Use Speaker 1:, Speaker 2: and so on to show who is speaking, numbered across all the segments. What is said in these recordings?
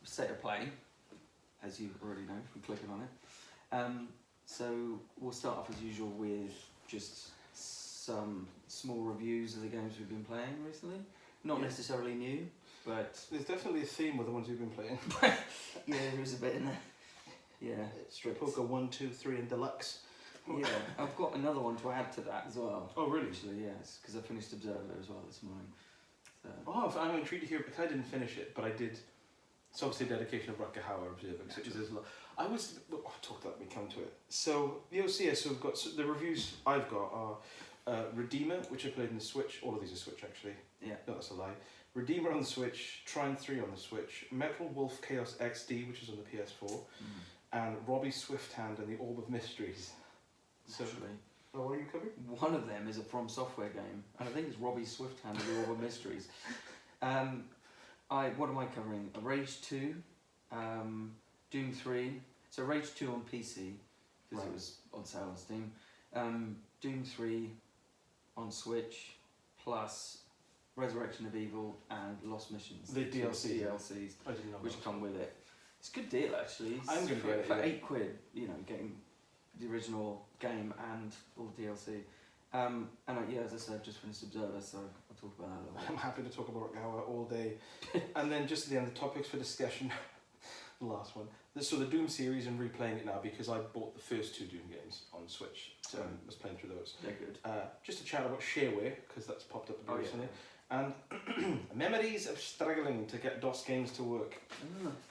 Speaker 1: state of play, as you already know from clicking on it. So we'll start off as usual with just some small reviews of the games we've been playing recently. Not necessarily new, but
Speaker 2: there's definitely a theme with the ones we've been playing.
Speaker 1: Yeah, there is a bit in there. Yeah,
Speaker 2: Strip Poker 1, 2, 3 and Deluxe.
Speaker 1: Yeah, I've got another one to add to that as well.
Speaker 2: Oh really?
Speaker 1: Actually, yes, because I finished Observer as well this morning. So.
Speaker 2: Oh, I'm intrigued to hear, because I didn't finish it, but I did. It's obviously a dedication of Rutger Hauer, Observer. I've talked about when we come to it. So the OCS, so we've got the reviews I've got are Redeemer, which I played on the Switch. All of these are Switch actually.
Speaker 1: Yeah.
Speaker 2: No, that's a lie. Redeemer on the Switch, Trine 3 on the Switch, Metal Wolf Chaos XD, which is on the PS4, and Robbie Swifthand and the Orb of Mysteries. So, what are you covering?
Speaker 1: One of them is a From Software game, and I think it's Robbie Swifthand and the Orb of Mysteries. What am I covering? Rage 2, Doom 3. So Rage 2 on PC, because it was on sale on Steam. Doom 3 on Switch, plus Resurrection of Evil and Lost Missions.
Speaker 2: The DLCs.
Speaker 1: DLCs,
Speaker 2: I didn't know
Speaker 1: which come with it. It's a good deal actually.
Speaker 2: I'm going to get it
Speaker 1: for £8, getting the original game and all the DLC. As I said, I've just finished Observer, so I'll talk about that a little bit.
Speaker 2: I'm happy to talk about Hauer all day. And then just at the end, the topics for discussion. The last one. So the Doom series, and replaying it now because I bought the first 2 Doom games on Switch, so I was playing through those.
Speaker 1: They're good.
Speaker 2: Just to chat about shareware, because that's popped up recently. And memories of struggling to get DOS games to work.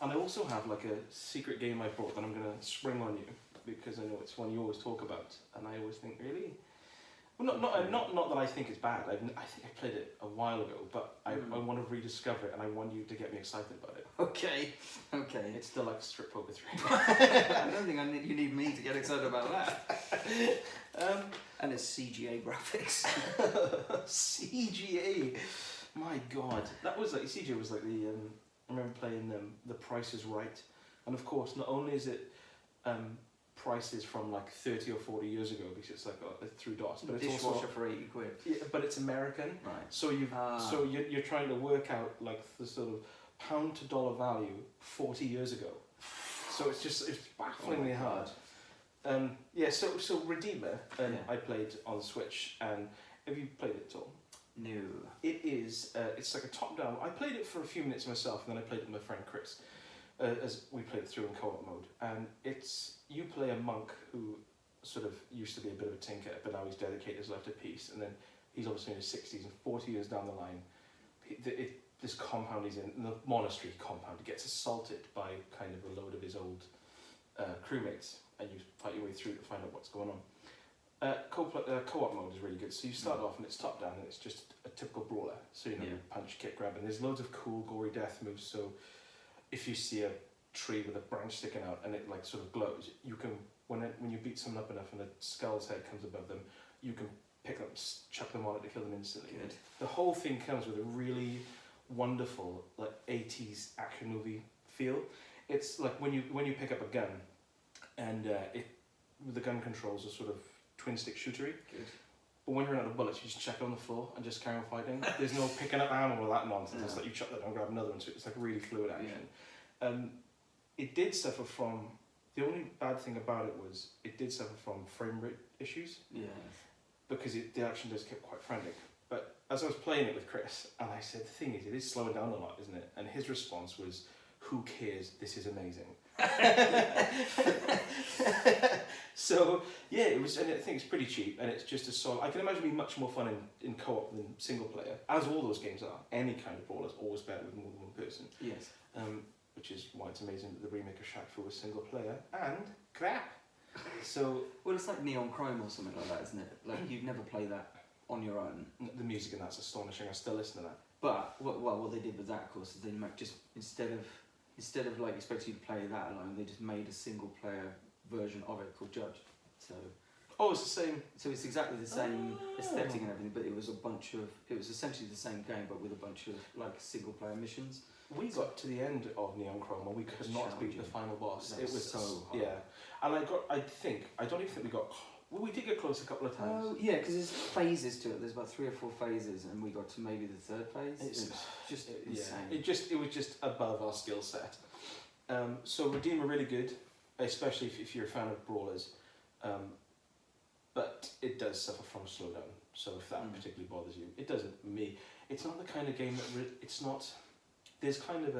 Speaker 2: And I also have like a secret game I bought that I'm going to spring on you, because I know it's one you always talk about, and I always think, really? Well, not that I think it's bad. I think I played it a while ago, but I want to rediscover it, and I want you to get me excited about it.
Speaker 1: Okay.
Speaker 2: It's still like Strip Poker 3.
Speaker 1: I don't think you need me to get excited about that. And it's CGA graphics.
Speaker 2: CGA. My God, that was like CGA was like the. I remember playing The Price Is Right, and of course, not only is it prices from like 30 or 40 years ago, because it's like through DOS, but it's also
Speaker 1: for £80.
Speaker 2: Yeah, but it's American,
Speaker 1: right?
Speaker 2: So you're trying to work out like the sort of pound to dollar value 40 years ago. So it's bafflingly hard. So Redeemer, I played on Switch, and have you played it at all?
Speaker 1: No.
Speaker 2: It is. It's like a top-down. I played it for a few minutes myself, and then I played it with my friend Chris, as we played it through in co-op mode. And you play a monk who sort of used to be a bit of a tinker, but now he's dedicated his life to peace. And then he's obviously in his 60s, and 40 years down the line, this compound he's in, the monastery compound, gets assaulted by kind of a load of his old crewmates, and you fight your way through to find out what's going on. Co-op mode is really good. So you start off and it's top down, and it's just a typical brawler. So you punch, kick, grab, and there's loads of cool, gory death moves. So if you see a tree with a branch sticking out and it like sort of glows, you can when you beat someone up enough and the skull's head comes above them, you can pick them, chuck them on it to kill them instantly.
Speaker 1: Good.
Speaker 2: The whole thing comes with a really wonderful like 80s action movie feel. It's like when you pick up a gun, and the gun controls are sort of twin stick shootery.
Speaker 1: Good.
Speaker 2: But when you're out of bullets, you just chuck it on the floor and just carry on fighting. There's no picking up ammo or that nonsense. It's like you chuck that down, grab another one. So it's like really fluid action. It did suffer from. The only bad thing about it was it did suffer from frame rate issues.
Speaker 1: Yeah.
Speaker 2: Because the action does get quite frantic. But as I was playing it with Chris, and I said, the thing is, it is slowing down a lot, isn't it? And his response was, "Who cares? This is amazing." So yeah, it was, and I think it's pretty cheap, and it's just a solid. I can imagine it being much more fun in co-op than single player, as all those games are. Any kind of brawler is always better with more than one person.
Speaker 1: Yes.
Speaker 2: Which is why it's amazing that the remake of Shaq Fu was single player and crap. So
Speaker 1: well, it's like Neon Chrome or something like that, isn't it? Like you'd never play that on your own.
Speaker 2: The music in that's astonishing. I still listen to that.
Speaker 1: But what they did with that, of course, is they just instead of like expecting you to play that alone, they just made a single player version of it called Judge. So
Speaker 2: it's the same.
Speaker 1: So it's exactly the same aesthetic and everything, but it was essentially the same game, but with a bunch of like single player missions.
Speaker 2: We got to the end of Neon Chrome and we could not beat the final boss.
Speaker 1: It was so hard.
Speaker 2: Yeah, and I don't even think we got Well, we did get close a couple of times.
Speaker 1: Oh, yeah, because there's phases to it. There's about 3 or 4 phases, and we got to maybe the 3rd phase. It's just insane.
Speaker 2: It was just above our skill set. So Redeem were really good, especially if you're a fan of brawlers. But it does suffer from slowdown. So if that particularly bothers you, it doesn't me. It's not the kind of game that it's not. There's kind of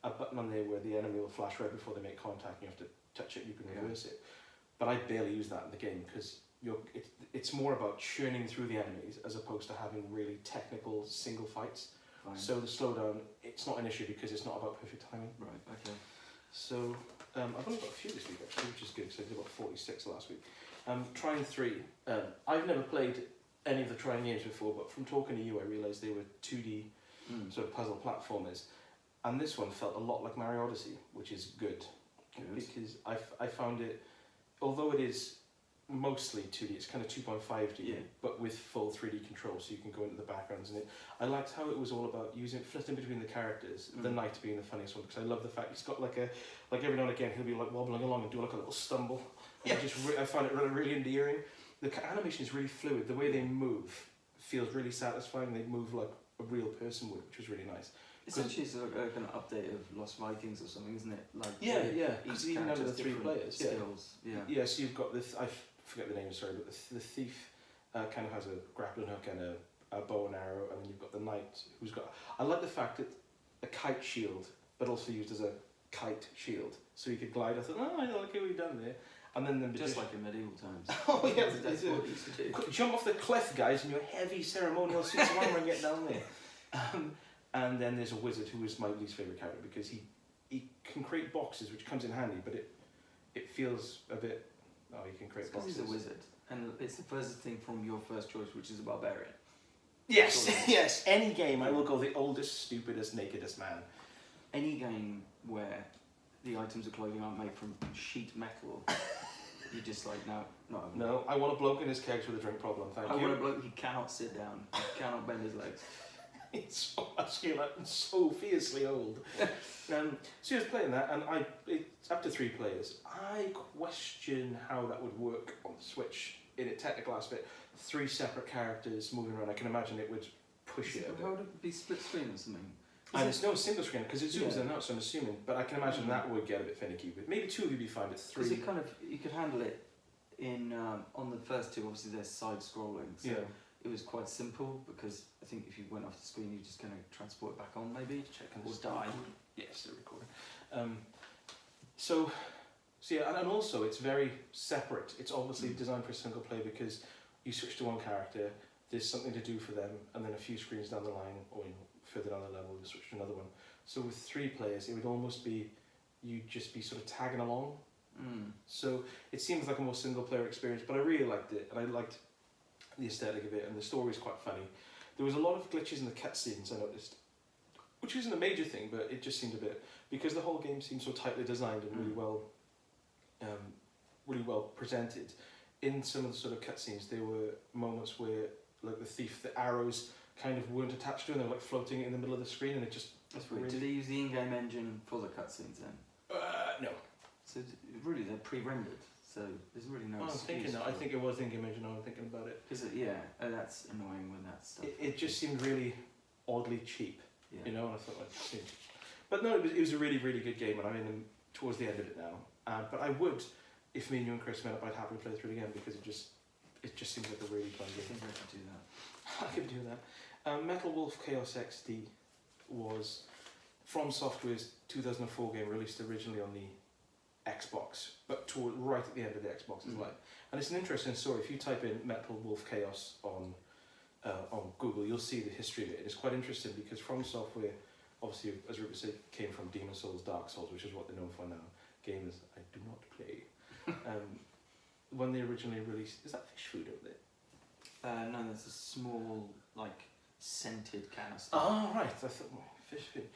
Speaker 2: a button on there where the enemy will flash red before they make contact, and you have to touch it. You can reverse it. But I barely use that in the game because it's more about churning through the enemies as opposed to having really technical single fights.
Speaker 1: Fine.
Speaker 2: So the slowdown, it's not an issue because it's not about perfect timing.
Speaker 1: Right, okay.
Speaker 2: So I've only got a few this week actually, which is good because I did about 46 last week. Trine 3. I've never played any of the Trine games before, but from talking to you I realised they were 2D sort of puzzle platformers. And this one felt a lot like Mario Odyssey, which is good. Because I found it, although it is mostly 2D, it's kind of 2.5D, but with full 3D control, so you can go into the backgrounds. And I liked how it was all about flitting between the characters. The knight being the funniest one, because I love the fact he's got like every now and again he'll be like wobbling along and do like a little stumble. Yeah. I find it really endearing. The animation is really fluid. The way they move feels really satisfying. They move like a real person would, which was really nice.
Speaker 1: Essentially, it's like an update of Lost Vikings or something, isn't it? Like
Speaker 2: Because even under the 3 players,
Speaker 1: skills.
Speaker 2: Yeah. So you've got I forget the name, sorry, but the thief kind of has a grappling hook and a bow and arrow, and then you've got the knight who's got. I like the fact that a kite shield, but also used as a kite shield, so you could glide. I thought, I like what we've done there. And then
Speaker 1: just like in medieval times.
Speaker 2: Oh yeah,
Speaker 1: that's what it used to do.
Speaker 2: Jump off the cliff, guys, in your heavy ceremonial suits of armour and get down there. And then there's a wizard who is my least favourite character because he can create boxes, which comes in handy, but it feels a bit. Oh, you can create boxes.
Speaker 1: Because he's a wizard, and it's the first thing from your first choice, which is a barbarian.
Speaker 2: Yes, yes. Any game, I will go the oldest, stupidest, nakedest man.
Speaker 1: Any game where the items of clothing aren't made from sheet metal, you're just like, no.
Speaker 2: No, I want a bloke in his kegs with a drink problem, thank you.
Speaker 1: I want a bloke who cannot sit down, he cannot bend his legs.
Speaker 2: It's so muscular and so fiercely old. So I was playing that, and it's up to 3 players. I question how that would work on the Switch in a technical aspect. 3 separate characters moving around. I can imagine it would push it a bit.
Speaker 1: How would it be split screen or something?
Speaker 2: And it's no single screen because it zooms in and out, so I'm assuming. But I can imagine that would get a bit finicky. But maybe 2 of you would be fine, but 3.
Speaker 1: Because it kind of, you could handle it in on the first 2. Obviously, they're side scrolling, so it was quite simple because I think if you went off the screen, you're just going to transport it back on, maybe
Speaker 2: check
Speaker 1: or die.
Speaker 2: Yes, they're recording. So yeah, and also it's very separate. It's obviously designed for single play because you switch to one character. There's something to do for them, and then a few screens down the line, or further down the level, you switch to another one. So with 3 players, it would almost be you'd just be sort of tagging along. So it seems like a more single player experience, but I really liked it, and I liked the aesthetic of it, and the story is quite funny. There was a lot of glitches in the cutscenes I noticed, which isn't a major thing, but it just seemed a bit, because the whole game seemed so tightly designed and really well presented. In some of the sort of cutscenes, there were moments where, like the thief, the arrows kind of weren't attached to him, they were like floating in the middle of the screen, and it just...
Speaker 1: That's weird. Did they use the in-game engine for the cutscenes then?
Speaker 2: No.
Speaker 1: So really, they're pre-rendered, so there's really no
Speaker 2: I'm thinking that. I think it was in-game engine now I'm thinking about it.
Speaker 1: Because that's annoying when that stuff...
Speaker 2: It just seemed really oddly cheap, you know, and I thought, like, but no, it was a really, really good game, and I'm in towards the end of it now. But I would, if me and you and Chris met up, I'd happily play through it again, because it just seems like a really fun game.
Speaker 1: I think I could do that.
Speaker 2: I could do that. Metal Wolf Chaos XD was From Software's 2004 game, released originally on the Xbox, but right at the end of the Xbox's life. And it's an interesting story. If you type in Metal Wolf Chaos on Google, you'll see the history of it. It's quite interesting because From Software, obviously, as Rupert said, came from Demon Souls, Dark Souls, which is what they're known for now. Games I do not play. When they originally released, is that fish food over there?
Speaker 1: No, there's a small, like, scented canister.
Speaker 2: Oh, right. I thought, fish food.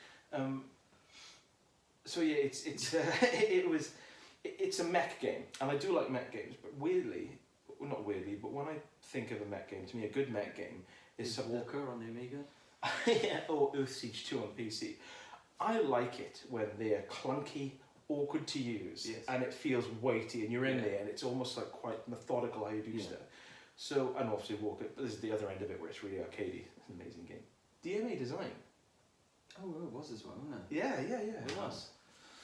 Speaker 2: So yeah, it's a mech game, and I do like mech games, but not weirdly, but when I think of a mech game, to me a good mech game is
Speaker 1: Walker on the Amiga.
Speaker 2: Yeah, or Earthsiege 2 on PC. I like it when they're clunky, awkward to use,
Speaker 1: Yes.
Speaker 2: and it feels weighty, and you're in
Speaker 1: Yeah.
Speaker 2: there, and it's almost like quite methodical how you do
Speaker 1: Yeah.
Speaker 2: stuff. So, and obviously Walker, this is the other end of it where it's really arcadey. It's an amazing game. DMA design.
Speaker 1: Oh, well, it was as well, wasn't it?
Speaker 2: Yeah,
Speaker 1: It was.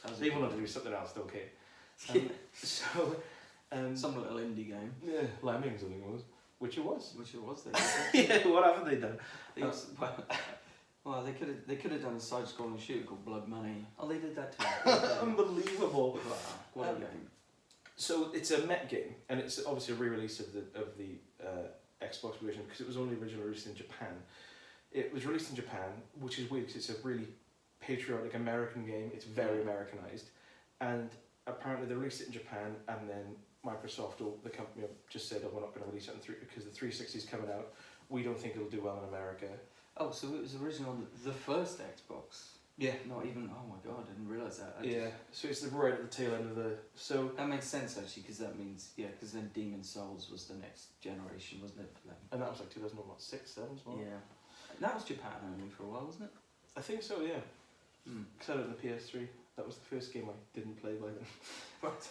Speaker 1: That was
Speaker 2: They
Speaker 1: a
Speaker 2: wanted
Speaker 1: good
Speaker 2: to do something else, don't care.
Speaker 1: Yeah.
Speaker 2: So,
Speaker 1: Some little indie game,
Speaker 2: yeah, Lemmings, I think it was. Which it was.
Speaker 1: which it was.
Speaker 2: Yeah, what haven't they done?
Speaker 1: Well, they could have done a side-scrolling shooter called Blood Money. Oh, they did that too.
Speaker 2: Unbelievable.
Speaker 1: Wow, what a game.
Speaker 2: So it's a Met game, and it's obviously a re-release of the Xbox version because it was only originally released in Japan. It was released in Japan, which is weird because it's a really patriotic American game. It's very Americanized, and apparently they released it in Japan, and then Microsoft, or the company, just said, "Oh, we're not going to release it because the 360 is coming out. We don't think it'll do well in America."
Speaker 1: Oh, so it was originally on the first Xbox.
Speaker 2: Yeah.
Speaker 1: Not even. Oh my god, I didn't realise that.
Speaker 2: So it's right at the tail end of the. So
Speaker 1: That makes sense actually, because that means because then Demon Souls was the next generation, wasn't it? For them?
Speaker 2: and that was like 2006, 7, as well.
Speaker 1: Yeah. That was Japan only for a while, wasn't it?
Speaker 2: I think so. Yeah.
Speaker 1: Hmm.
Speaker 2: Because I had it on the PS3. That was the first game I didn't play by then.
Speaker 1: What?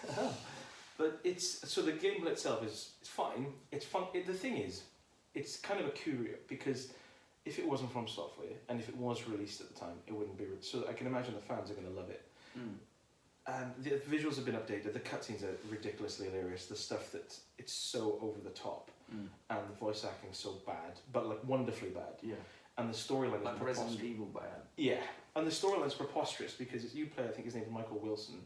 Speaker 2: But it's so the gameplay itself is fine. It's fun. The thing is, it's kind of a curio because if it wasn't from software and if it was released at the time, it wouldn't be. So I can imagine the fans are going to love it.
Speaker 1: Mm.
Speaker 2: And the visuals have been updated. The cutscenes are ridiculously hilarious. The stuff that it's so over the top,
Speaker 1: Mm.
Speaker 2: and the voice acting so bad, but like wonderfully bad.
Speaker 1: Yeah.
Speaker 2: And the storyline
Speaker 1: Like
Speaker 2: is
Speaker 1: Resident
Speaker 2: preposterous.
Speaker 1: Evil bad.
Speaker 2: Yeah, and the storyline's preposterous because you play, I think his name's Michael Wilson,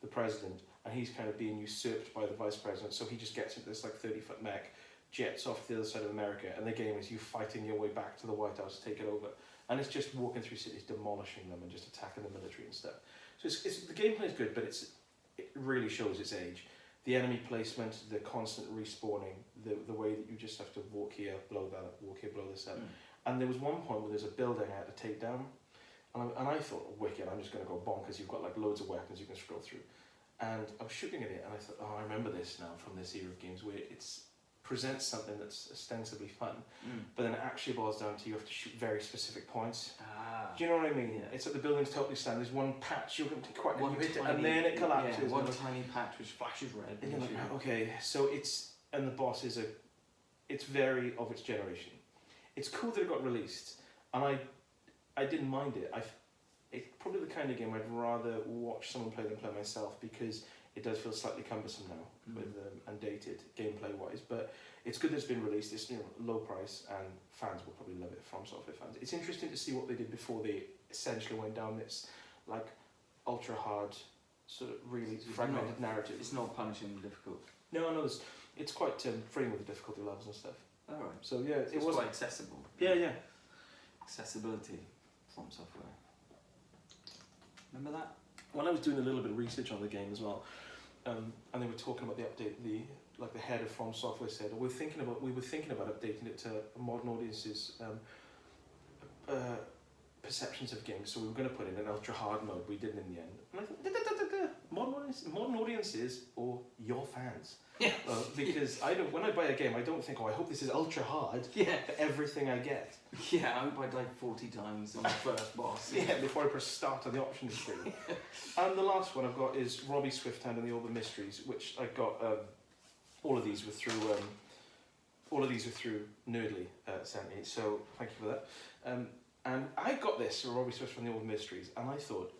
Speaker 2: the president, and he's kind of being usurped by the vice president, so he just gets into this like 30-foot mech, jets off to the other side of America, and the game is you fighting your way back to the White House to take it over. And it's just walking through cities, demolishing them and just attacking the military and stuff. So it's the gameplay is good, but it really shows its age. The enemy placement, the constant respawning, the way that you just have to walk here, blow that up, walk here, blow this up.
Speaker 1: Mm.
Speaker 2: And there was one point where there's a building I had to take down, and I thought, wicked, I'm just going to go bonkers, you've got like loads of weapons you can scroll through. And I was shooting at it, and I thought, oh, I remember this now from this era of games where it presents something that's ostensibly fun, but then it actually boils down to you have to shoot very specific points.
Speaker 1: Ah.
Speaker 2: Do you know what I mean?
Speaker 1: Yeah.
Speaker 2: It's like the building's totally standing, there's one patch, you can quite
Speaker 1: One
Speaker 2: you hit it,
Speaker 1: tiny-
Speaker 2: and then it collapses.
Speaker 1: Yeah, one
Speaker 2: and
Speaker 1: tiny patch which flashes red.
Speaker 2: and you're like, okay, so and the boss is it's very of its generation. It's cool that it got released, and I didn't mind it. It's probably the kind of game I'd rather watch someone play than play myself because it does feel slightly cumbersome now with and dated gameplay wise. But it's good that it's been released. It's low price, and fans will probably love it. From software fans, it's interesting to see what they did before they essentially went down this like ultra hard sort of really fragmented narrative.
Speaker 1: It's not punishing difficult.
Speaker 2: No, it's quite free with the difficulty levels and stuff.
Speaker 1: All right.
Speaker 2: So yeah,
Speaker 1: It was quite accessible.
Speaker 2: Yeah.
Speaker 1: Accessibility from software. Remember that?
Speaker 2: When I was doing a little bit of research on the game as well, and they were talking about the update, the head of From Software said, we were thinking about updating it to modern audiences' perceptions of games. So we were going to put in an ultra hard mode. We didn't in the end. And I thought, modern audiences or your fans.
Speaker 1: Yeah.
Speaker 2: Because when I buy a game, I don't think, I hope this is ultra hard
Speaker 1: Yeah.
Speaker 2: for everything I get.
Speaker 1: Yeah, I hope I died 40 times on the first boss.
Speaker 2: Yeah, before I press start on the options screen. And the last one I've got is Robbie Swifthand and the All the Mysteries, which I got. All of these were through Nerdly sent me. So thank you for that. And I got this for Robbie Swifthand and the All the Mysteries, and I thought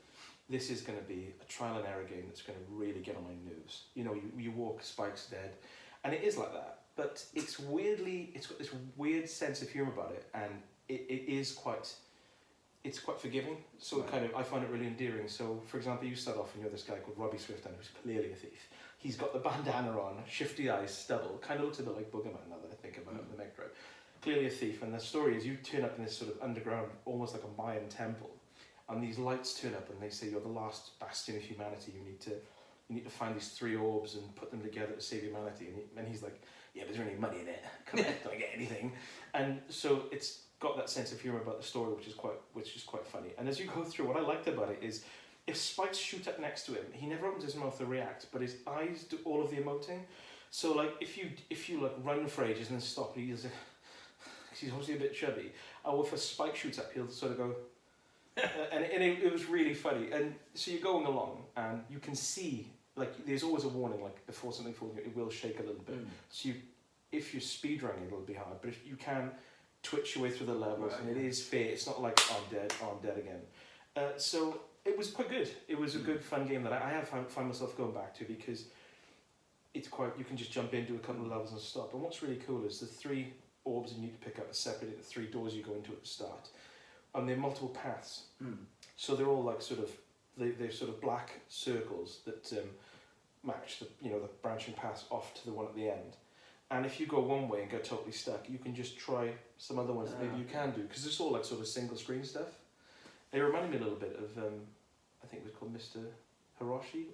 Speaker 2: this is going to be a trial and error game that's going to really get on my nerves. You know, you walk, Spike's dead, and it is like that. But it's got this weird sense of humour about it, and it's quite forgiving. So I find it really endearing. So, for example, you start off and you're this guy called Robbie Swifthand, who's clearly a thief. He's got the bandana on, shifty eyes, stubble, kind of looks a bit like Boogerman now that I think about it, the Mega Drive. Clearly a thief, and the story is you turn up in this sort of underground, almost like a Mayan temple, and these lights turn up and they say you're the last bastion of humanity. You need to find these 3 orbs and put them together to save humanity. And he's like, yeah, but is there any money in it? Come on, don't I get anything? And so it's got that sense of humour about the story, which is quite funny. And as you go through, what I liked about it is if spikes shoot up next to him, he never opens his mouth to react, but his eyes do all of the emoting. So like if you like run for ages and then stop, he's obviously a bit chubby. Or if a spike shoots up, he'll sort of go and it was really funny. And so you're going along, and you can see, like, there's always a warning, like, before something falls, it will shake a little bit. So if you're speedrunning, it'll be hard. But if you can twitch your way through the levels, and it is fair. It's not like, oh, I'm dead again. So it was quite good. It was a good, fun game that I have find myself going back to, because it's quite, you can just jump in, do a couple of levels and stop. And what's really cool is the 3 orbs you need to pick up are separated into 3 doors you go into at the start. And they're multiple paths. So they're all like sort of, they're sort of black circles that match the, you know, the branching paths off to the one at the end. And if you go one way and get totally stuck, you can just try some other ones that maybe you can do, because it's all like sort of single screen stuff. It reminded me a little bit of, I think it was called Mr. Hiroshi,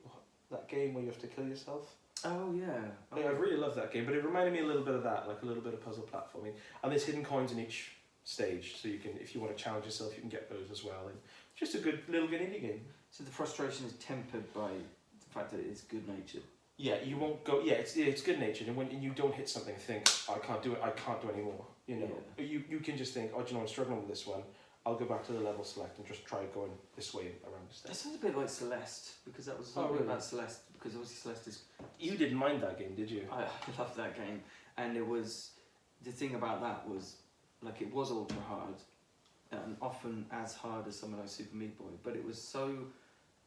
Speaker 2: that game where you have to kill yourself.
Speaker 1: Oh yeah.
Speaker 2: I really love that game, but it reminded me a little bit of that, like a little bit of puzzle platforming. And there's hidden coins in each stage, so you can, if you want to challenge yourself, you can get those as well. And just a good little indie game. So
Speaker 1: the frustration is tempered by the fact that it is good natured.
Speaker 2: Yeah, you won't go. Yeah, it's good natured, and when you don't hit something, think, I can't do it. I can't do anymore. You know, you can just think, oh, do you know, I'm struggling with this one. I'll go back to the level select and just try going this way around the steps.
Speaker 1: That sounds a bit like Celeste, because that was all about Celeste, because obviously Celeste is...
Speaker 2: You didn't mind that game, did you?
Speaker 1: I loved that game, and it was... The thing about that was, like, it was ultra hard, and often as hard as something like Super Meat Boy, but it was so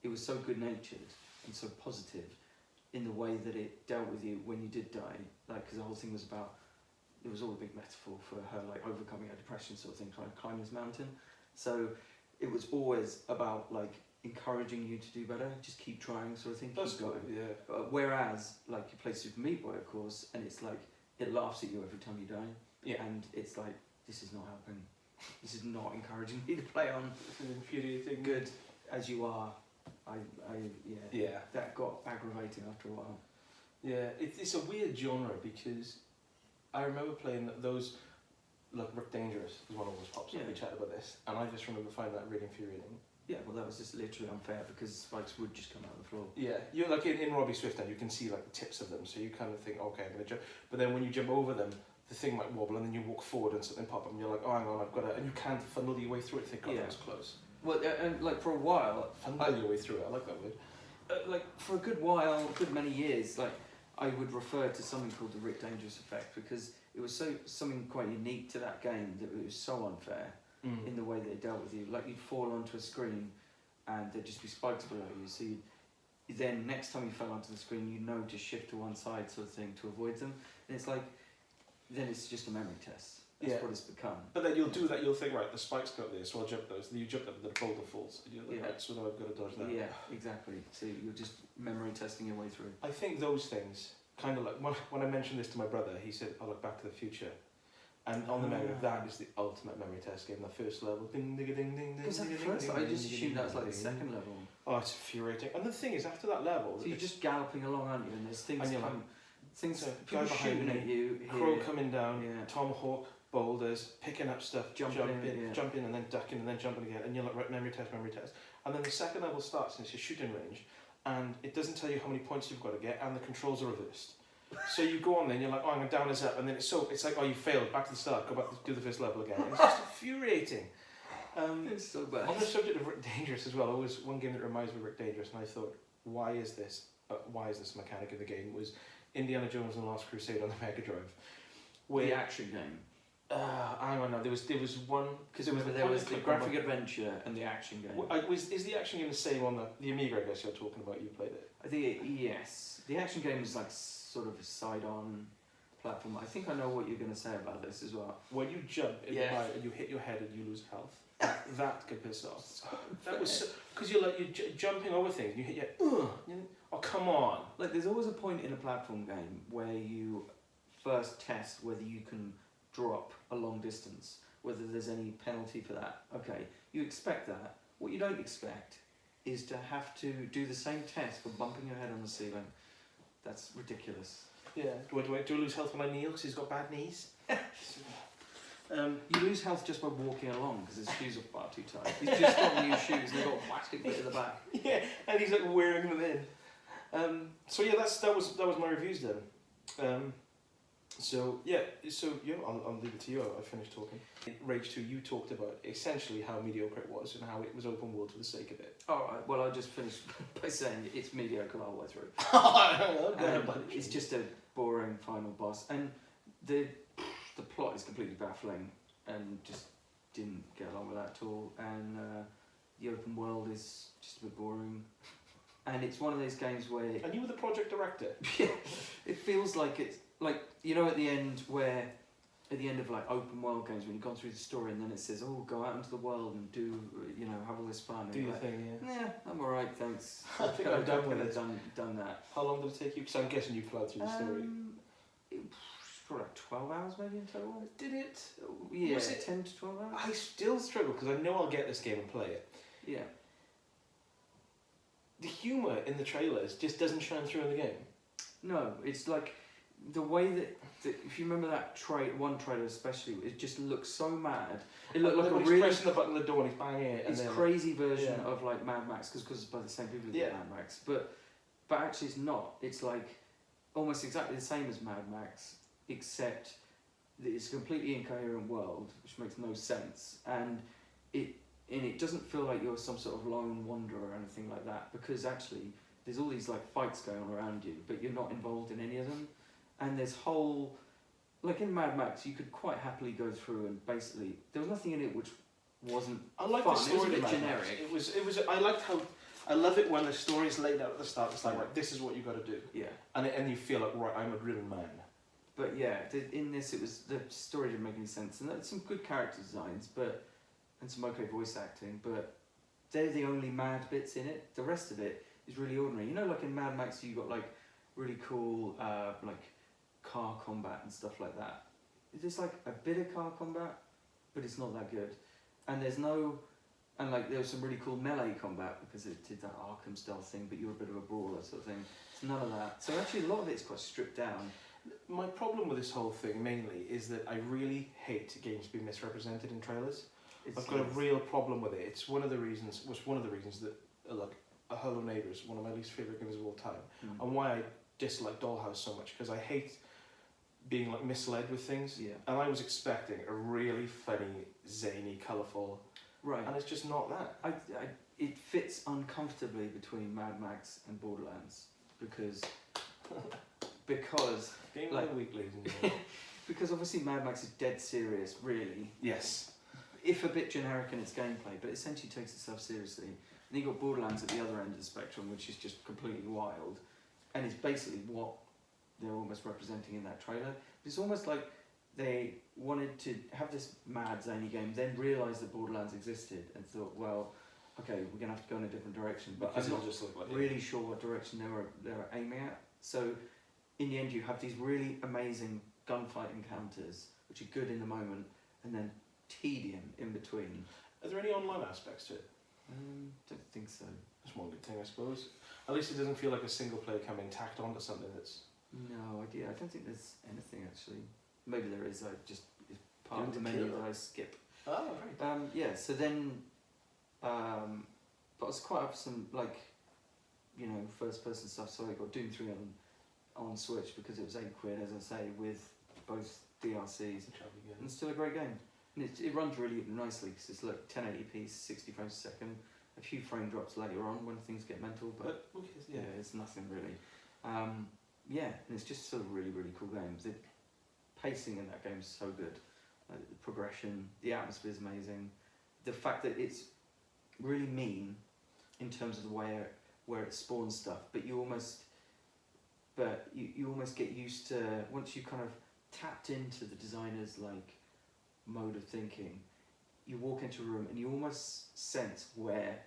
Speaker 1: good-natured and so positive in the way that it dealt with you when you did die, like, because the whole thing was about... It was all a big metaphor for her, like, overcoming her depression sort of thing, trying to climb this mountain. So it was always about, like, encouraging you to do better, just keep trying sort of thing, keep going. Yeah. Whereas, like, you play Super Meat Boy, of course, and it's like, it laughs at you every time you die. Yeah. And it's like, this is not helping. This is not encouraging me to play on.
Speaker 2: This is infuriating.
Speaker 1: Good as you are. Yeah. That got aggravating after a while.
Speaker 2: Yeah, it's a weird genre, because I remember playing those, like, Rick Dangerous was one of those pops up, we chatted about this, and I just remember finding that really infuriating. Yeah,
Speaker 1: well, that was just literally unfair, because spikes would just come out of the floor.
Speaker 2: Yeah, you're like in Robbie Swifthand, you can see like the tips of them, so you kind of think, okay, I'm gonna jump, but then when you jump over them, the thing might wobble, and then you walk forward and something pop up, and you're like, oh, hang on, I've got to, and you can't funnel your way through it. Think, oh, that was close.
Speaker 1: Well, and like for a while,
Speaker 2: funnel your way through it. I like that word.
Speaker 1: Like for a good while, good many years, like I would refer to something called the Rick Dangerous effect, because it was something quite unique to that game, that it was so unfair in the way they dealt with you. Like, you'd fall onto a screen and there'd just be spikes below you, so then next time you fell onto the screen, you know to shift to one side sort of thing to avoid them. And it's like, then it's just a memory test. That's what it's become.
Speaker 2: But then you'll do that, you'll think, right, the spike's got there, so I'll jump those. Then you jump up and the boulder falls. And you're like, right, so now I've got to dodge that.
Speaker 1: Yeah, exactly. So you're just memory testing your way through.
Speaker 2: I think those things, kind of like, when I mentioned this to my brother, he said, I look Back to the Future. And on the memory of that is the ultimate memory test game, the first level. Ding, ding, ding, ding, ding.
Speaker 1: Was that the first? I just assumed that was like the second level.
Speaker 2: Oh, it's infuriating. And the thing is, after that level...
Speaker 1: So you're just galloping along, aren't you? And there's things
Speaker 2: things
Speaker 1: people shooting at you.
Speaker 2: Crow coming down, tomahawk, boulders, picking up stuff, jumping in and then ducking and then jumping again. And you're like, right, memory test. And then the second level starts and it's your shooting range. And it doesn't tell you how many points you've got to get, and the controls are reversed. So you go on there and you're like, oh, I'm going down is up, and then it's like, oh, you failed, back to the start, go back to do the first level again. It's just infuriating.
Speaker 1: It's so bad.
Speaker 2: On the subject of Rick Dangerous as well, always one game that reminds me of Rick Dangerous, and I thought, why is this mechanic in the game, was Indiana Jones and the Last Crusade on the Mega Drive.
Speaker 1: The action game.
Speaker 2: Hang on, no, there was one, because
Speaker 1: there was the graphic adventure and the action game.
Speaker 2: Is the action game the same on the Amiga? I guess you're talking about. You played it.
Speaker 1: I think yes. The action game is like sort of a side-on platform. I think I know what you're going to say about this as well.
Speaker 2: When you jump in the fire and you hit your head and you lose health, that could piss off. That was because you're jumping over things. And you hit your oh, come on!
Speaker 1: Like, there's always a point in a platform game where you first test whether you can drop a long distance, whether there's any penalty for that. Okay, you expect that. What you don't expect is to have to do the same test for bumping your head on the ceiling. That's ridiculous.
Speaker 2: Yeah. Do I lose health when I kneel because he's got bad knees?
Speaker 1: You lose health just by walking along because his shoes are far too tight. He's just got new shoes and they've got a plastic bit at the back.
Speaker 2: Yeah, and he's like wearing them in. So yeah, that was my reviews then. So I'll leave it to you. I finished talking. In Rage 2, you talked about essentially how mediocre it was and how it was open world for the sake of it.
Speaker 1: Alright, well I'll just finish by saying it's mediocre the whole way through. It's just a boring final boss, and the plot is completely baffling and just didn't get along with that at all, and the open world is just a bit boring, and it's one of those games where...
Speaker 2: And you were the project director.
Speaker 1: Yeah, it feels like it's like, you know, at the end of like open world games when you've gone through the story and then it says, oh, go out into the world and do, you know, have all this fun.
Speaker 2: Do your
Speaker 1: like,
Speaker 2: thing, yeah.
Speaker 1: Yeah, I'm alright, thanks.
Speaker 2: I think I'm done with it.
Speaker 1: Done that.
Speaker 2: How long did it take you? Because I'm guessing you plowed through the story.
Speaker 1: It was probably like 12 hours maybe in total.
Speaker 2: Did it?
Speaker 1: Yeah,
Speaker 2: Was it
Speaker 1: 10 to 12 hours.
Speaker 2: I still struggle because I know I'll get this game and play it.
Speaker 1: Yeah.
Speaker 2: The humour in the trailers just doesn't shine through in the game.
Speaker 1: No, it's like the way that if you remember that one trailer especially, it just looks so mad. It looked like a really...
Speaker 2: pressing the button on the door and he's banging it.
Speaker 1: It's crazy version of like Mad Max because it's by the same people who did Mad Max, but actually it's not. It's like almost exactly the same as Mad Max, except that it's a completely incoherent world, which makes no sense, and it doesn't feel like you're some sort of lone wanderer or anything like that, because actually there's all these like fights going on around you, but you're not involved in any of them. And there's whole, like in Mad Max, you could quite happily go through and basically there was nothing in it which wasn't
Speaker 2: I like
Speaker 1: fun.
Speaker 2: the story.
Speaker 1: It was a bit generic.
Speaker 2: It was. I liked how. I love it when the story's laid out at the start. It's like, right, this is what you got to do.
Speaker 1: Yeah.
Speaker 2: And you feel like, right, I'm a driven man.
Speaker 1: But yeah, in this it was, the story didn't make any sense, and there's some good character designs, and some okay voice acting, but they're the only mad bits in it. The rest of it is really ordinary. You know, like in Mad Max, you got like really cool like car combat and stuff like that. There's like a bit of car combat, but it's not that good. And there was some really cool melee combat because it did that Arkham style thing, but you were a bit of a brawler sort of thing. It's none of that. So actually a lot of it's quite stripped down.
Speaker 2: My problem with this whole thing mainly is that I really hate games being misrepresented in trailers. I've got a real problem with it. It's one of the reasons that like A Hello Neighbour is one of my least favourite games of all time, and why I dislike Dollhouse so much, because I hate being like misled with things.
Speaker 1: Yeah.
Speaker 2: And I was expecting a really funny, zany, colourful,
Speaker 1: right,
Speaker 2: and it's just not that.
Speaker 1: It fits uncomfortably between Mad Max and Borderlands because
Speaker 2: Game
Speaker 1: like,
Speaker 2: of the week, ladies and gentlemen.
Speaker 1: because obviously Mad Max is dead serious, really.
Speaker 2: Yes.
Speaker 1: If a bit generic in its gameplay, but essentially takes itself seriously. And you got Borderlands at the other end of the spectrum, which is just completely wild, and it's basically what they're almost representing in that trailer. It's almost like they wanted to have this mad zany game, then realised that Borderlands existed and thought, well, okay, we're gonna have to go in a different direction. But I'm not
Speaker 2: just like
Speaker 1: really sure what direction they were aiming at. So in the end, you have these really amazing gunfight encounters, which are good in the moment, and then tedium in between.
Speaker 2: Are there any online aspects to it?
Speaker 1: Don't think so.
Speaker 2: That's one good thing, I suppose. At least it doesn't feel like a single player coming tacked onto something that's...
Speaker 1: No idea. I don't think there's anything actually. Maybe there is. It's part of the menu that I skip.
Speaker 2: Oh, right.
Speaker 1: Yeah. So then, but I was quite up for some like, you know, first-person stuff. So I got Doom 3 on Switch because it was £8, as I say, with both DLCs. And it's still a great game. And it runs really nicely because it's like 1080p, 60 frames a second. A few frame drops later on when things get mental, but yeah, it's nothing really. Yeah, and it's just still a really, really cool game. The pacing in that game is so good. The progression, the atmosphere is amazing. The fact that it's really mean in terms of the way where it spawns stuff, but you almost get used to, once you kind of tapped into the designer's like mode of thinking, you walk into a room and you almost sense where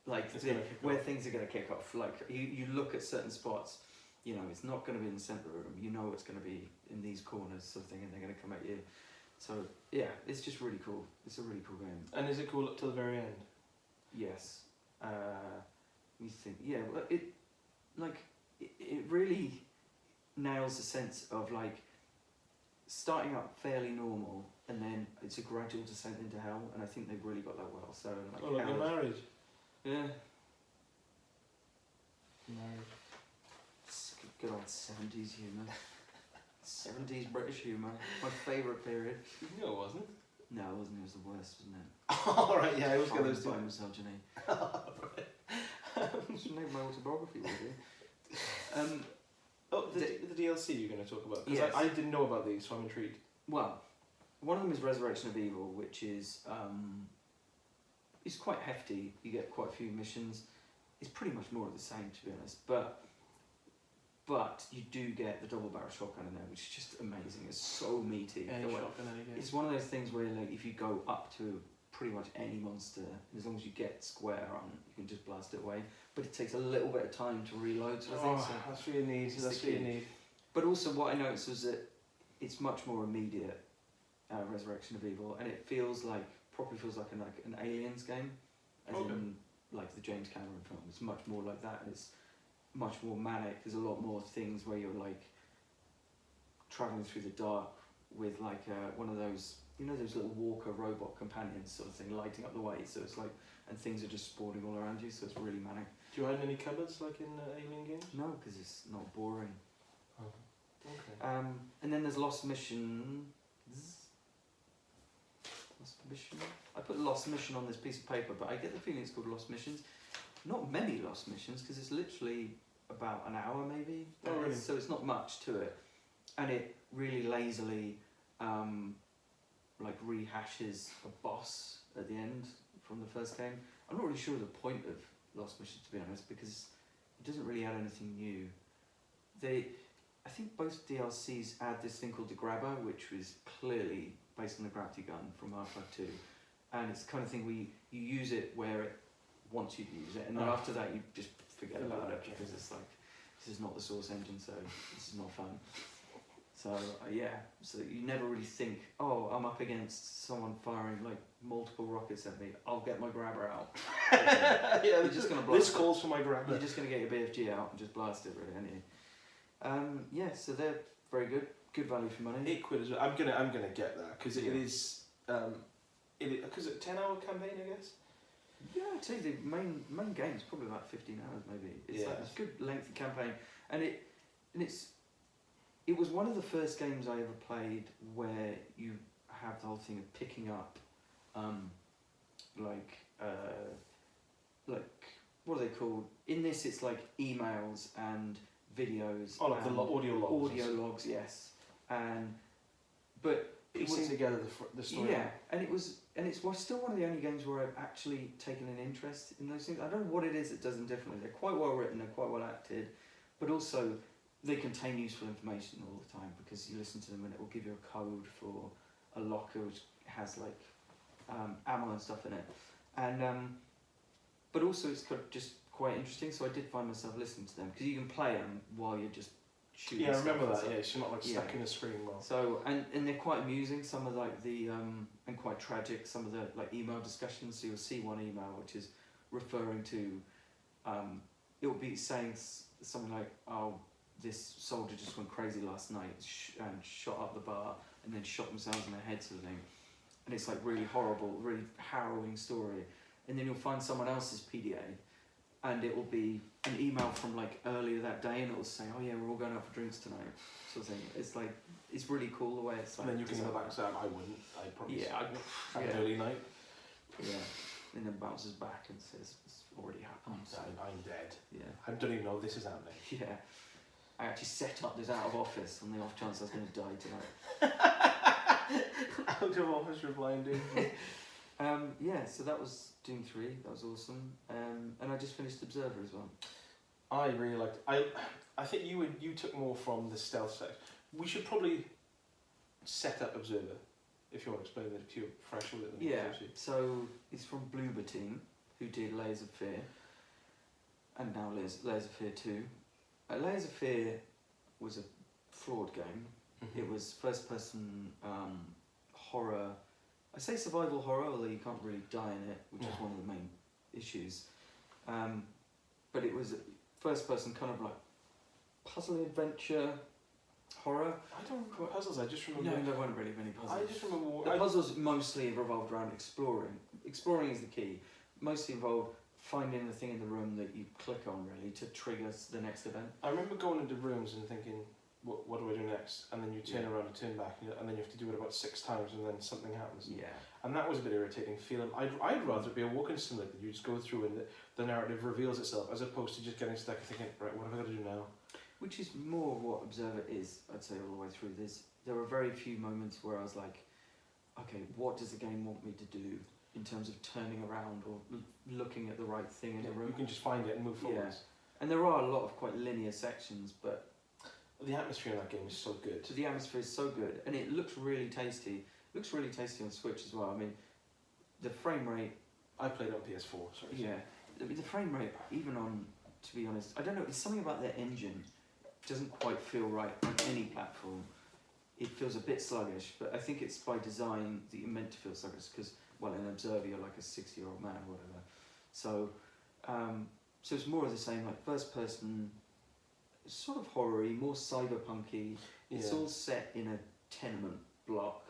Speaker 1: things are going to kick off. Like you look at certain spots, you know, it's not going to be in the centre of the room, you know it's going to be in these corners sort of thing, and they're going to come at you. So yeah, it's just really cool. It's a really cool game.
Speaker 2: And is it cool up to the very end?
Speaker 1: Yes. You think, yeah, well, it really nails the sense of like starting out fairly normal and then it's a gradual descent into hell, and I think they've really got that well. So like,
Speaker 2: you're married.
Speaker 1: Yeah. Married. It's good old 70s humour. 70s British humour. My favourite period.
Speaker 2: No, it wasn't.
Speaker 1: No, it wasn't. It was the worst, wasn't it?
Speaker 2: Alright, yeah, I always get those two.
Speaker 1: By misogyny. Should name my autobiography, really.
Speaker 2: The DLC you're going to talk about? Because
Speaker 1: Yes.
Speaker 2: I didn't know about these, so I'm intrigued.
Speaker 1: Well, one of them is Resurrection of Evil, which is it's quite hefty. You get quite a few missions. It's pretty much more of the same, to be honest. But you do get the double barrel shotgun in there, which is just amazing. It's so meaty. It's one of those things where, like, if you go up to pretty much any monster, as long as you get square on, you can just blast it away. But it takes a little bit of time to reload. So I think so.
Speaker 2: That's what you need. That's what you need.
Speaker 1: But also, what I noticed was that it's much more immediate. Resurrection of Evil, and it probably feels like an Aliens game, as in like the James Cameron film. It's much more like that, and it's much more manic. There's a lot more things where you're like traveling through the dark with like one of those, those little walker robot companions sort of thing, lighting up the way. So it's like, and things are just spawning all around you. So it's really manic.
Speaker 2: Do you hide in any cupboards like in Alien games?
Speaker 1: No, because it's not boring.
Speaker 2: Oh, okay.
Speaker 1: And then there's Lost Mission. Lost Mission. I put Lost Mission on this piece of paper, but I get the feeling it's called Lost Missions. Not many Lost Missions, because it's literally about an hour maybe.
Speaker 2: Oh, really?
Speaker 1: So it's not much to it, and it really lazily rehashes a boss at the end from the first game. I'm not really sure of the point of Lost Missions, to be honest, because it doesn't really add anything new. I think both DLCs add this thing called the Grabber, which was clearly based on the gravity gun from Half-Life 2, and it's the kind of thing where you use it where it wants you to use it, and then after that you just forget about it, because it's like, this is not the Source engine, so this is not fun. So so you never really think, oh, I'm up against someone firing like multiple rockets at me, I'll get my Grabber out.
Speaker 2: Yeah,
Speaker 1: you're just gonna blast
Speaker 2: this calls for my Grabber.
Speaker 1: You're just going to get your BFG out and just blast it, really, aren't you? So they're very good. Good value for money.
Speaker 2: £8 as well. I'm gonna get that because it is because it's a 10-hour campaign, I guess.
Speaker 1: Yeah, I'd say the main game is probably about 15 hours, maybe. It's like a good lengthy campaign, and it was one of the first games I ever played where you have the whole thing of picking up, what are they called? In this, it's like emails and videos.
Speaker 2: Oh, like the audio logs.
Speaker 1: Audio logs, yes. But
Speaker 2: piecing together the story.
Speaker 1: Yeah, and it's still one of the only games where I've actually taken an interest in those things. I don't know what it is that does them differently. They're quite well written, they're quite well acted, but also they contain useful information all the time, because you listen to them and it will give you a code for a locker which has like ammo and stuff in it, and but also it's just quite interesting. So I did find myself listening to them, because you can play them while you're just shooting.
Speaker 2: Yeah, I remember that.
Speaker 1: stuff.
Speaker 2: Yeah, she's not like stuck in a screen well.
Speaker 1: So and they're quite amusing. Some of like the and quite tragic. Some of the like email discussions. So you'll see one email which is referring to it'll be saying something like, oh, this soldier just went crazy last night and shot up the bar and then shot themselves in the head, sort of thing. And it's like really horrible, really harrowing story. And then you'll find someone else's PDA, and it will be an email from like earlier that day, and it will say, oh yeah, we're all going out for drinks tonight, sort of thing. It's like, it's really cool the way it's like.
Speaker 2: And then you can go back and say, I wouldn't, I'd probably have an early night.
Speaker 1: Yeah. And then bounces back and says, it's already happened.
Speaker 2: I'm dead.
Speaker 1: Yeah.
Speaker 2: I don't even know this is happening.
Speaker 1: Yeah. I actually set up this out of office on the off chance I was going to die tonight.
Speaker 2: Out of office replying to
Speaker 1: so that was Doom 3, that was awesome. And I just finished Observer as well.
Speaker 2: I really liked it. I think you took more from the stealth section. We should probably set up Observer, if you want to explain it to you fresh with it.
Speaker 1: Yeah, so it's from Bloober Team, who did Layers of Fear, and now Layers of Fear 2. Layers of Fear was a flawed game.
Speaker 2: Mm-hmm.
Speaker 1: It was first-person horror. I say survival horror, although you can't really die in it, which is one of the main issues. But it was first-person kind of like puzzle adventure horror.
Speaker 2: I don't remember puzzles. I just remember.
Speaker 1: No, there weren't really many puzzles.
Speaker 2: I just remember
Speaker 1: the puzzles mostly revolved around exploring. Exploring is the key. Mostly involved finding the thing in the room that you click on, really, to trigger the next event.
Speaker 2: I remember going into rooms and thinking, what do I do next? And then you turn around and turn back, and then you have to do it about 6 times, and then something happens.
Speaker 1: Yeah.
Speaker 2: And that was a bit irritating feeling. I'd rather be a walking simulator that you just go through and the narrative reveals itself, as opposed to just getting stuck and thinking, right, what have I got to do now?
Speaker 1: Which is more what Observer is, I'd say, all the way through this. There were very few moments where I was like, okay, what does the game want me to do in terms of turning around or looking at the right thing in a room?
Speaker 2: You can just find it and move forwards.
Speaker 1: And there are a lot of quite linear sections, but
Speaker 2: the atmosphere in that game is so good.
Speaker 1: So the atmosphere is so good, and it looks really tasty. It looks really tasty on Switch as well. I mean, the frame rate.
Speaker 2: I played it on PS4. Sorry.
Speaker 1: Yeah, the frame rate, even on, to be honest, I don't know. It's something about their engine doesn't quite feel right on any platform. It feels a bit sluggish, but I think it's by design that you're meant to feel sluggish because, well, in Observer you're like a 60-year-old man or whatever. So, so it's more of the same, like first person, sort of horror-y, more cyberpunk-y. It's all set in a tenement block,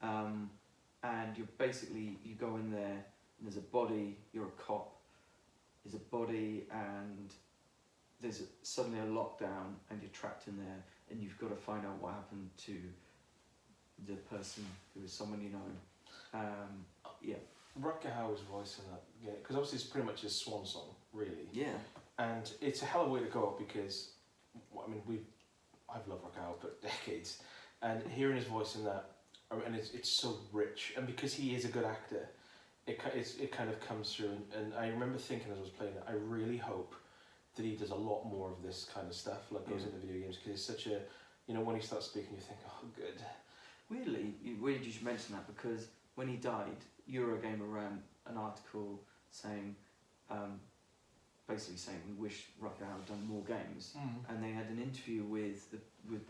Speaker 1: and you're basically, you go in there and there's a body, you're a cop, there's a body and there's suddenly a lockdown and you're trapped in there and you've got to find out what happened to the person who was someone you know.
Speaker 2: Rutger Hauer's voice in that, because obviously it's pretty much his swan song, really.
Speaker 1: Yeah.
Speaker 2: And it's a hell of a way to go because, I mean, I've loved Rutger Hauer for decades, and hearing his voice in that, and it's so rich, and because he is a good actor, it kind of comes through, and I remember thinking as I was playing it, I really hope that he does a lot more of this kind of stuff, like goes into video games, because it's such a, when he starts speaking, you think, oh, good.
Speaker 1: Weirdly, you should mention that because when he died, Eurogamer ran an article saying, basically saying we wish Rutger Hauer had done more games, and they had an interview with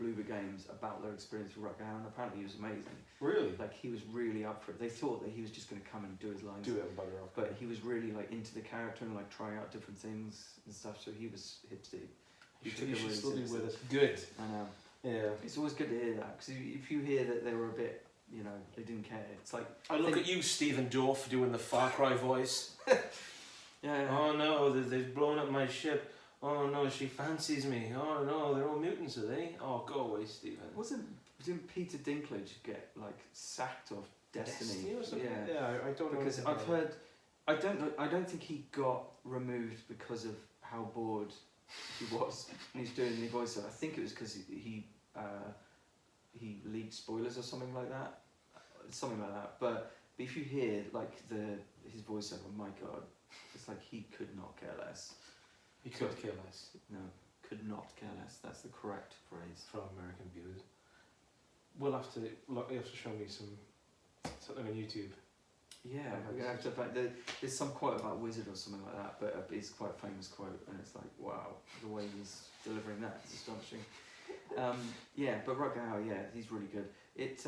Speaker 1: Bloober Games about their experience with Rutger Hauer, and apparently he was amazing.
Speaker 2: Really?
Speaker 1: Like he was really up for it. They thought that he was just going to come and do his lines,
Speaker 2: do it and bugger off.
Speaker 1: but he was really like into the character and like trying out different things and stuff. So he was hip deep.
Speaker 2: He should still be with us. Good.
Speaker 1: I know.
Speaker 2: Yeah.
Speaker 1: It's always good to hear that because if you hear that they were a bit, they didn't care. It's like
Speaker 2: I look at you, Stephen Dorff, doing the Far Cry voice.
Speaker 1: Yeah.
Speaker 2: Oh no, they've blown up my ship. Oh no, she fancies me. Oh no, they're all mutants, are they? Oh, go away, Stephen.
Speaker 1: Didn't Peter Dinklage get like sacked off Destiny
Speaker 2: or something?
Speaker 1: Yeah.
Speaker 2: Yeah, I don't know.
Speaker 1: Because I've heard, I don't know. I don't think he got removed because of how bored he was when he's doing the voiceover. I think it was because he leaked spoilers or something like that. But if you hear like his voiceover, my God, it's like he could not care less.
Speaker 2: He could care less.
Speaker 1: No, could not care less. That's the correct phrase
Speaker 2: for American viewers. You have to show me something on YouTube.
Speaker 1: Yeah, we have to. There's some quote about Wizard or something like that, but it's quite a famous quote, and it's like, wow, the way he's delivering that is astonishing. But Rutger Hauer, he's really good. It's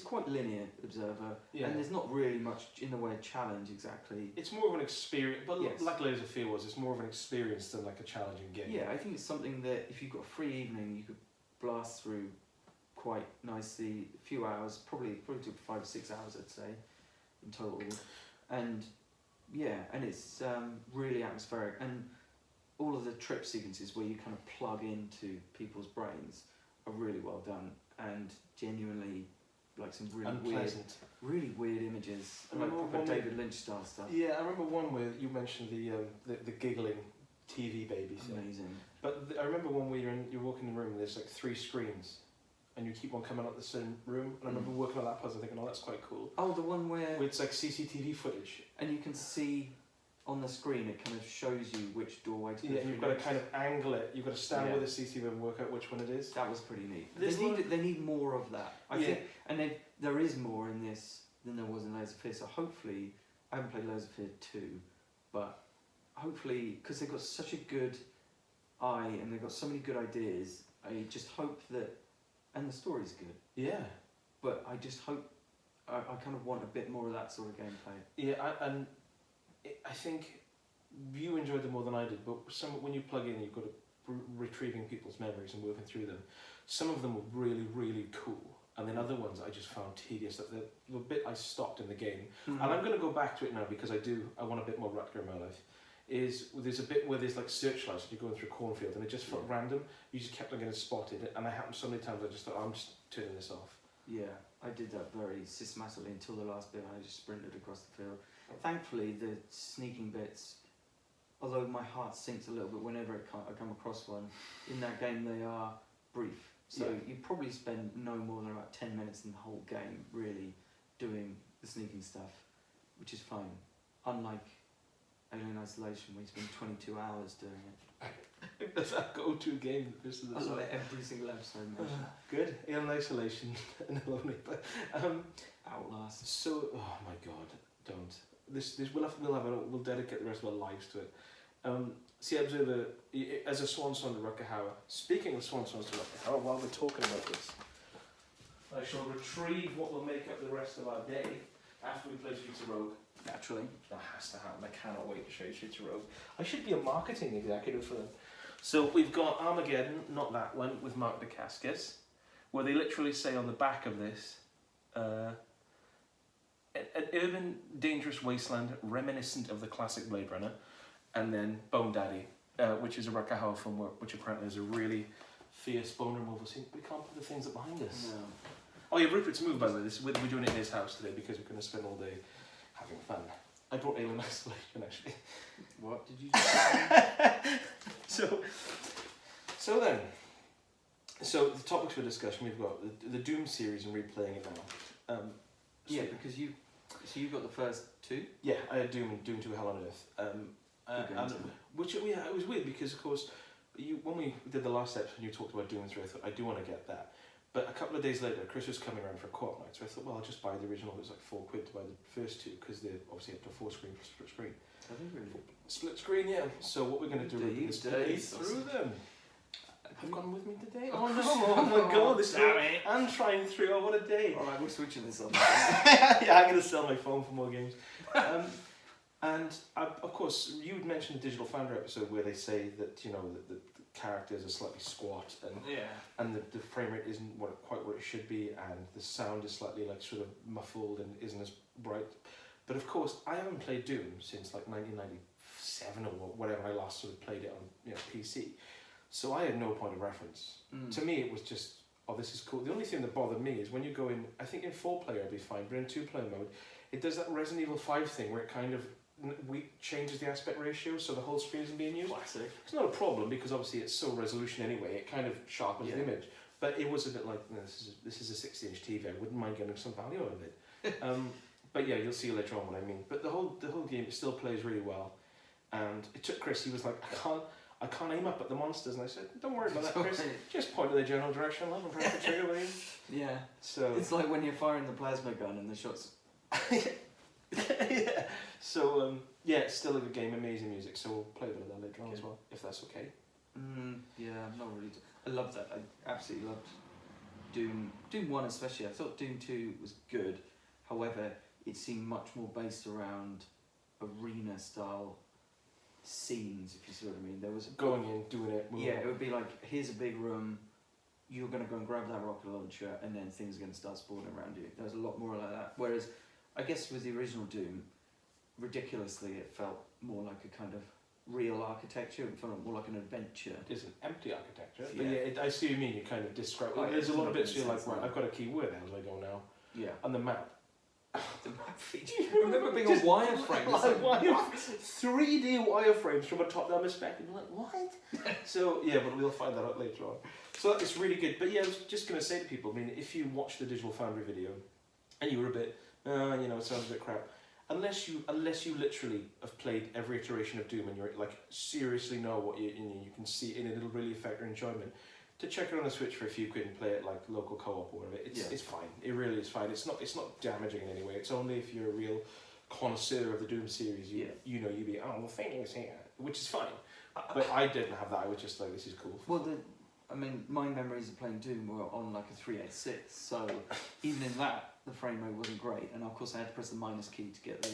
Speaker 1: quite linear, Observer, and there's not really much in the way of challenge exactly.
Speaker 2: It's more of an experience, but like Layers of Fear was, it's more of an experience than like a challenging game.
Speaker 1: Yeah, I think it's something that if you've got a free evening, you could blast through quite nicely. A few hours, probably took 5 or 6 hours, I'd say, in total. And it's really atmospheric, and all of the trip sequences where you kind of plug into people's brains are really well done, and genuinely like some really weird images, like proper David Lynch style stuff.
Speaker 2: Yeah, I remember one where you mentioned the giggling TV baby thing.
Speaker 1: Amazing.
Speaker 2: But I remember one where you're walking in the room and there's like 3 screens, and you keep on coming out the same room. And I remember working on that puzzle, thinking, "Oh, that's quite cool."
Speaker 1: Oh, the one where
Speaker 2: it's like CCTV footage,
Speaker 1: and you can see on the screen, it kind of shows you which doorway to go through.
Speaker 2: And you've got to kind of angle it. You've got to stand with the CCTV and work out which one it is.
Speaker 1: That was pretty neat. They need more of that. I think, and there is more in this than there was in Layers of Fear. So hopefully, I haven't played Layers of Fear 2, but hopefully, because they've got such a good eye and they've got so many good ideas, I just hope that, and the story's good. Yeah. But I just hope, I kind of want a bit more of that sort of gameplay.
Speaker 2: Yeah, I think you enjoyed them more than I did, but when you plug in, you've got to retrieving people's memories and working through them. Some of them were really, really cool, and then other ones I just found tedious. That the bit I stopped in the game, and I'm going to go back to it now because I want a bit more Rutger in my life, is there's a bit where there's like searchlights and you're going through a cornfield and it just felt random. You just kept on getting spotted, and it happened so many times I just thought, I'm just turning this off.
Speaker 1: Yeah, I did that very systematically until the last bit when I just sprinted across the field. Thankfully, the sneaking bits, although my heart sinks a little bit whenever I come across one, in that game they are brief. So you probably spend no more than about 10 minutes in the whole game really doing the sneaking stuff, which is fine. Unlike Alien Isolation, where you spend 22 hours doing it.
Speaker 2: That's our go-to game.
Speaker 1: I love it every single episode.
Speaker 2: Good. Alien Isolation and Alone, but
Speaker 1: Outlast.
Speaker 2: So, oh my God, don't. We'll dedicate the rest of our lives to it. See, Observer, as a swan song to Rutger Hauer. Speaking of swan songs to Rutger Hauer, while we're talking about this, I shall retrieve what will make up the rest of our day after we play Streets of Rogue.
Speaker 1: Naturally.
Speaker 2: That has to happen. I cannot wait to show you Streets of Rogue. I should be a marketing executive for them. So we've got Armageddon, not that one, with Mark Dacascos, where they literally say on the back of this, an urban, dangerous wasteland reminiscent of the classic Blade Runner, and then Bone Daddy, which is a Rutger Hauer film, which apparently is a really fierce bone removal scene. We can't put the things up behind us.
Speaker 1: No.
Speaker 2: Oh yeah, Rupert's moved, by the way. We're doing it in his house today because we're going to spend all day having fun. I brought Alien Isolation, actually.
Speaker 1: What did you say?
Speaker 2: So then, the topics for discussion, we've got the Doom series and replaying it now.
Speaker 1: Because you got the first two?
Speaker 2: Yeah, I had Doom and Doom 2 Hell on Earth. Which it was weird because, of course, when we did the last episode and you talked about Doom 3, I thought, I do want to get that. But a couple of days later, Chris was coming around for a co-op night, so I thought, well, I'll just buy the original. It was like £4 to buy the first two, because they're obviously up to 4 screen plus split screen.
Speaker 1: I think really.
Speaker 2: Split screen, yeah. So what we're going to do is play through them. Have gone with me today? Oh no! Oh my God! This and Trine through. Oh, what a day!
Speaker 1: Alright, we're switching this on.
Speaker 2: Yeah, I'm going to sell my phone for more games. Of course, you mentioned the Digital Founder episode where they say that the characters are slightly squat and the frame rate isn't quite what it should be, and the sound is slightly like sort of muffled and isn't as bright. But of course, I haven't played Doom since like 1997 or whatever I last sort of played it on PC. So I had no point of reference. To me, it was just, oh, this is cool. The only thing that bothered me is when you go in, I think in 4-player it'll be fine, but in 2-player mode, it does that Resident Evil 5 thing where it kind of changes the aspect ratio so the whole screen isn't being used.
Speaker 1: Classic.
Speaker 2: It's not a problem because obviously it's so resolution anyway, it kind of sharpens the image. But it was a bit like, this is a 60-inch TV, I wouldn't mind getting some value out of it. But yeah, you'll see later on what I mean. But the whole game still plays really well. And it took Chris, he was like, I can't aim up at the monsters, and I said, don't worry about that, Chris. Just point in the general direction, love, and press the trigger with you.
Speaker 1: Yeah.
Speaker 2: So
Speaker 1: it's like when you're firing the plasma gun and the shots.
Speaker 2: Yeah. So it's still a good game, amazing music. So we'll play a bit of that later on as well, if that's okay.
Speaker 1: Yeah, not really. I love that. I absolutely loved Doom 1 especially. I thought Doom 2 was good. However, it seemed much more based around arena style scenes, if you see what I mean. There was
Speaker 2: going in, doing it.
Speaker 1: Yeah, it would be like, here's a big room, you're going to go and grab that rocket launcher, and then things are going to start spawning around you. There was a lot more like that. Whereas, I guess with the original Doom, ridiculously, it felt more like a kind of real architecture. It felt more like an adventure.
Speaker 2: It is an empty architecture. But yeah, I see what you mean. You kind of describe. There's a lot of bits you're like, right, I've got a key. Where the hell do I go now? Yeah. And the map.
Speaker 1: The map feature. I remember being on wireframes.
Speaker 2: Like 3D wireframes from a top-down perspective. You're like, what? So yeah, but we'll find that out later on. So it's really good. But yeah, I was just going to say to people, I mean, if you watch the Digital Foundry video and you were a bit, it sounds a bit crap. Unless you literally have played every iteration of Doom and you're like seriously know what you can see it and it'll really affect your enjoyment. To check it on the Switch for a few quid and play it like local co-op or whatever, it's fine. It really is fine. It's not damaging in any way. It's only if you're a real connoisseur of the Doom series, you'd be, oh, the thing is here, which is fine. But I didn't have that. I was just like, this is cool.
Speaker 1: Well, my memories of playing Doom were on like a 386, so even in that, the frame rate wasn't great, and of course I had to press the minus key to get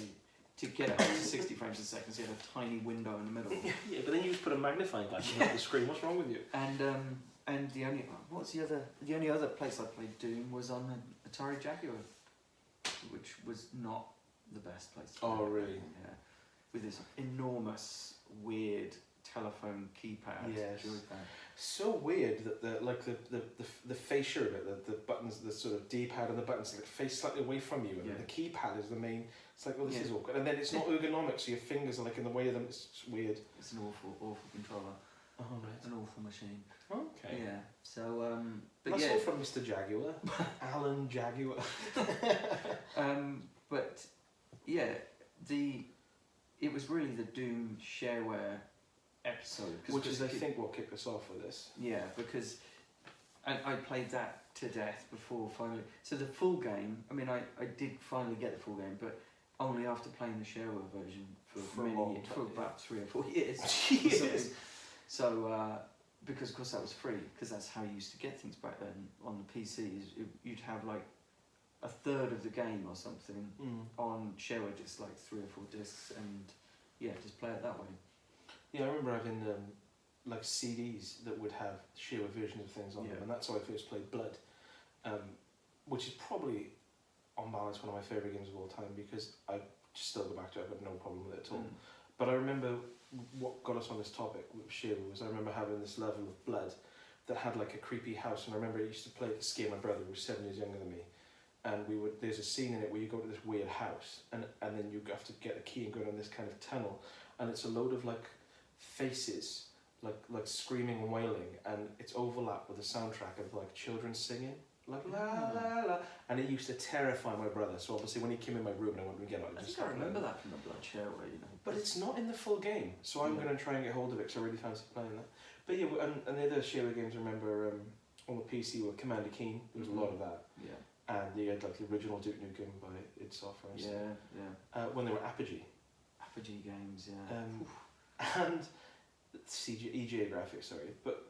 Speaker 1: it up to 60 frames a second, so you had a tiny window in the middle.
Speaker 2: Yeah, but then you just put a magnifying glass on the screen. What's wrong with you?
Speaker 1: And the only other place I played Doom was on an Atari Jaguar, which was not the best place to play.
Speaker 2: Oh really?
Speaker 1: Yeah, with this enormous weird telephone keypad.
Speaker 2: Yes.
Speaker 1: Joypad.
Speaker 2: So weird that the fascia of it, the buttons, the sort of D-pad and the buttons like face slightly away from you, and
Speaker 1: Yeah.
Speaker 2: the keypad is the main. It's like, well, this
Speaker 1: Yeah.
Speaker 2: is awkward, and then it's not ergonomic, so your fingers are like in the way of them. It's just weird.
Speaker 1: It's an awful controller.
Speaker 2: Oh right.
Speaker 1: An awful machine.
Speaker 2: Okay.
Speaker 1: Yeah. So but
Speaker 2: That's
Speaker 1: yeah.
Speaker 2: all from Mr. Jaguar, Alan Jaguar.
Speaker 1: But yeah, it was really the Doom shareware episode,
Speaker 2: Which is, I think, what kicked us off with this.
Speaker 1: Yeah, because I played that to death before finally. So the full game, I mean, I did finally get the full game, but only after playing the shareware version for about 3 or 4 years.
Speaker 2: Yes.
Speaker 1: So because of course that was free, because that's how you used to get things back then on the PCs. You'd have like a third of the game or something on shareware, just like 3 or 4 discs, and yeah, just play it that way.
Speaker 2: Yeah, I remember having like CDs that would have shareware versions of things on them, and that's how I first played Blood, which is probably on balance one of my favourite games of all time, because I just still go back to it. I've got no problem with it at all. But I remember what got us on this topic with shareware was I remember having this level of Blood that had like a creepy house, and I remember I used to play it to scare my brother, who was 7 years younger than me. And there's a scene in it where you go to this weird house, and then you have to get a key and go down this kind of tunnel, and it's a load of like faces, like screaming and wailing, and it's overlapped with a soundtrack of like children singing, like la la la, and it used to terrify my brother. So obviously when he came in my room and I wanted to get out,
Speaker 1: I think I remember that from the Blood shareware, you know.
Speaker 2: But it's not in the full game, so I'm going to try and get hold of it because I really fancy playing that. But yeah, and the other shareware games I remember on the PC were Commander Keen. There was a lot of that.
Speaker 1: Yeah.
Speaker 2: And they had like the original Duke Nukem by id Software. And stuff. When they were Apogee.
Speaker 1: Apogee games, yeah.
Speaker 2: And EGA graphics, sorry. But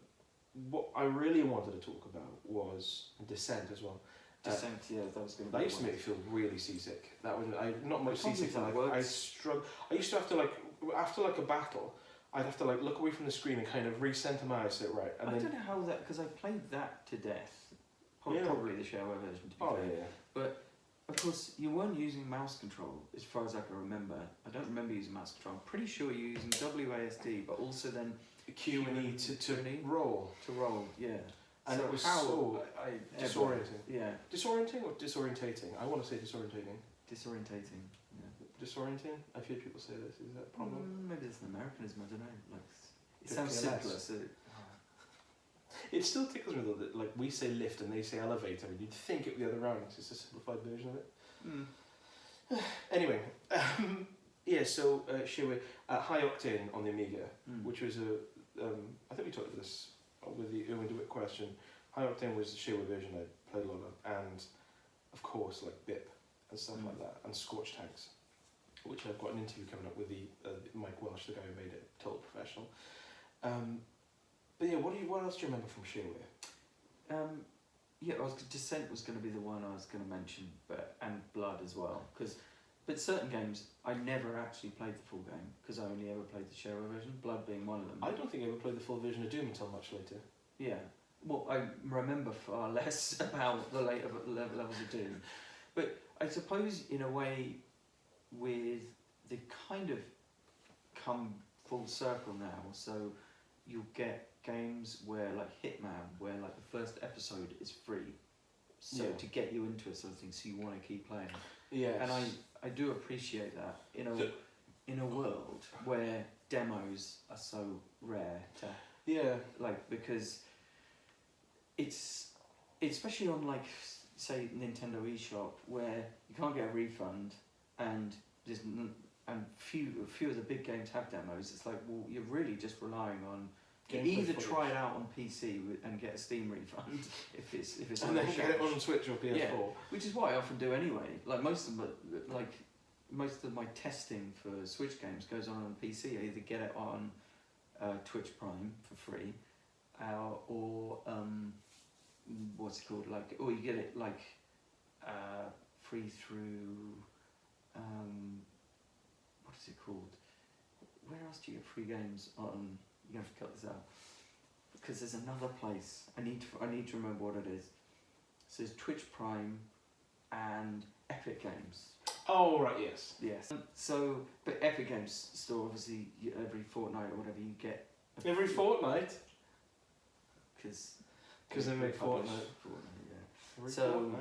Speaker 2: what I really wanted to talk about was Descent as well.
Speaker 1: Descent, yeah, that was going to be.
Speaker 2: That used to make me feel really seasick. That was not much seasick.
Speaker 1: Like,
Speaker 2: I struggled. I used to have to like after like a battle, I'd have to like look away from the screen and kind of recenter my eyes, sit right. And
Speaker 1: I don't know how that, because I played that to death. Probably the shareware version, to be fair.
Speaker 2: Yeah.
Speaker 1: But of course, you weren't using mouse control, as far as I can remember. I don't remember using mouse control. I'm pretty sure you're using WASD, but also then
Speaker 2: Q and E to roll.
Speaker 1: To roll, yeah.
Speaker 2: And
Speaker 1: so
Speaker 2: it was so disorienting.
Speaker 1: Yeah.
Speaker 2: Disorienting or disorientating? I want to say disorientating.
Speaker 1: Disorientating. Yeah.
Speaker 2: Disorienting? I've heard people say this. Is that a problem?
Speaker 1: Maybe it's an Americanism. I don't know. Like, it sounds simpler. So.
Speaker 2: It still tickles me though that like we say lift and they say elevator, and you'd think it would be the other round. It's just a simplified version of it. Anyway, yeah. So shareware, High Octane on the Amiga, which was I think we talked about this with the Erwin DeWitt question. High Octane was the shareware version I played a lot of, and of course like BIP and stuff like that, and Scorch Tanks, which I've got an interview coming up with the Mike Welsh, the guy who made it, total professional. But yeah, what else do you remember from shareware?
Speaker 1: Yeah, Descent was going to be the one I was going to mention, and Blood as well. But certain games I never actually played the full game because I only ever played the shareware version. Blood being one of them.
Speaker 2: I don't think I ever played the full version of Doom until much later. Yeah.
Speaker 1: Well, I remember far less about the later levels of Doom, but I suppose in a way, with they've kind of come full circle now. So you'll get games where like Hitman, where like the first episode is free, so to get you into it sort of thing, so you want to keep playing.
Speaker 2: Yeah.
Speaker 1: And I do appreciate that in a world where demos are so rare to because it's especially on like say Nintendo eShop where you can't get a refund and few of the big games have demos. It's like, well, you're really just relying on either try it out on PC and get a Steam refund if it's
Speaker 2: and then get it on Switch or PS4.
Speaker 1: Yeah, which is what I often do anyway. Like most of my testing for Switch games goes on PC. I either get it on Twitch Prime for free, or what's it called? Or you get it like free through what is it called? Where else do you get free games on? You're gonna have to cut this out because there's another place. I need to remember what it is. So it's Twitch Prime and Epic Games.
Speaker 2: Oh right, yes.
Speaker 1: Yes. So, but Epic Games Store, obviously, every fortnight or whatever, you get
Speaker 2: Every fortnight.
Speaker 1: because
Speaker 2: They make fortnight.
Speaker 1: Yeah.
Speaker 2: Every
Speaker 1: So,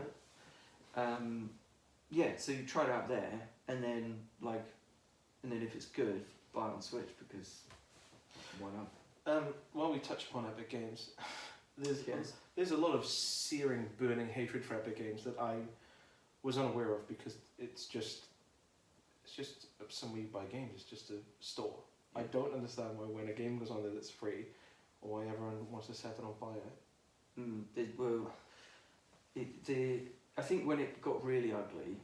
Speaker 2: fortnight.
Speaker 1: yeah. So you try it out there, and then if it's good, buy it on Switch because why not?
Speaker 2: While we touch upon Epic Games,
Speaker 1: Yes.
Speaker 2: there's a lot of searing, burning hatred for Epic Games that I was unaware of because it's just some way you buy games. It's just a store. I don't understand why when a game goes on there that's free, or why everyone wants to set it on fire.
Speaker 1: I think when it got really ugly,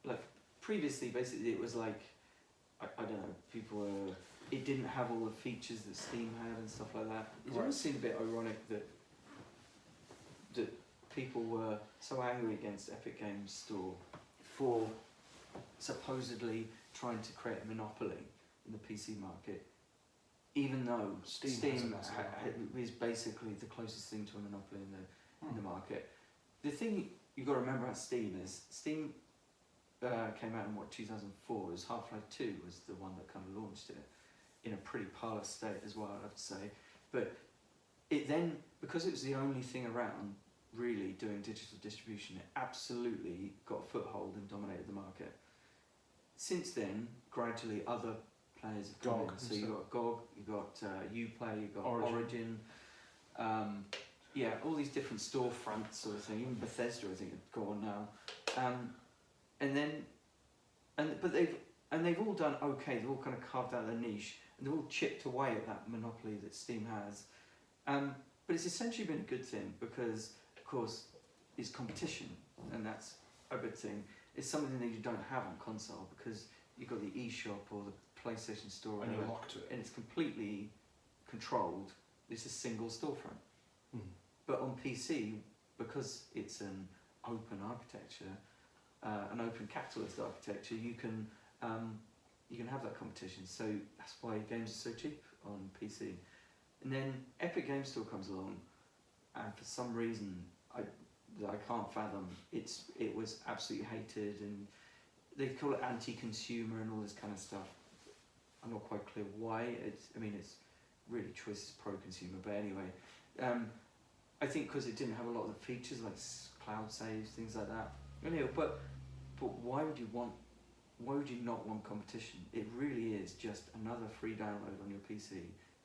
Speaker 1: like previously, basically it was like I don't know, people were. It didn't have all the features that Steam had and stuff like that. It always seemed a bit ironic that people were so angry against Epic Games Store for supposedly trying to create a monopoly in the PC market, even though Steam is basically the closest thing to a monopoly in the market. The thing you've got to remember about Steam is Steam came out in 2004. It was Half-Life 2 was the one that kind of launched it in a pretty parlous state as well, I have to say. But it then, because it was the only thing around really doing digital distribution, it absolutely got a foothold and dominated the market. Since then, gradually other players have come in. So you've got GOG, you've got Uplay, you've got Origin. Yeah, all these different storefronts sort of thing. Even Bethesda, I think, have gone now. But they've all done okay. They've all kind of carved out their niche, and they've all chipped away at that monopoly that Steam has. But it's essentially been a good thing because, of course, it's competition, and that's a good thing. It's something that you don't have on console because you've got the eShop or the PlayStation Store,
Speaker 2: and you're locked to it,
Speaker 1: and it's completely controlled. It's a single storefront. But on PC, because it's an open architecture, an open capitalist architecture, you can have that competition. So that's why games are so cheap on PC. And then Epic Games Store comes along, and for some reason that I can't fathom, it was absolutely hated, and they call it anti-consumer and all this kind of stuff. I'm not quite clear why. It's really choice is pro-consumer, but anyway. I think because it didn't have a lot of the features like cloud saves, things like that. Anyway, but why would you not want competition? It really is just another free download on your PC,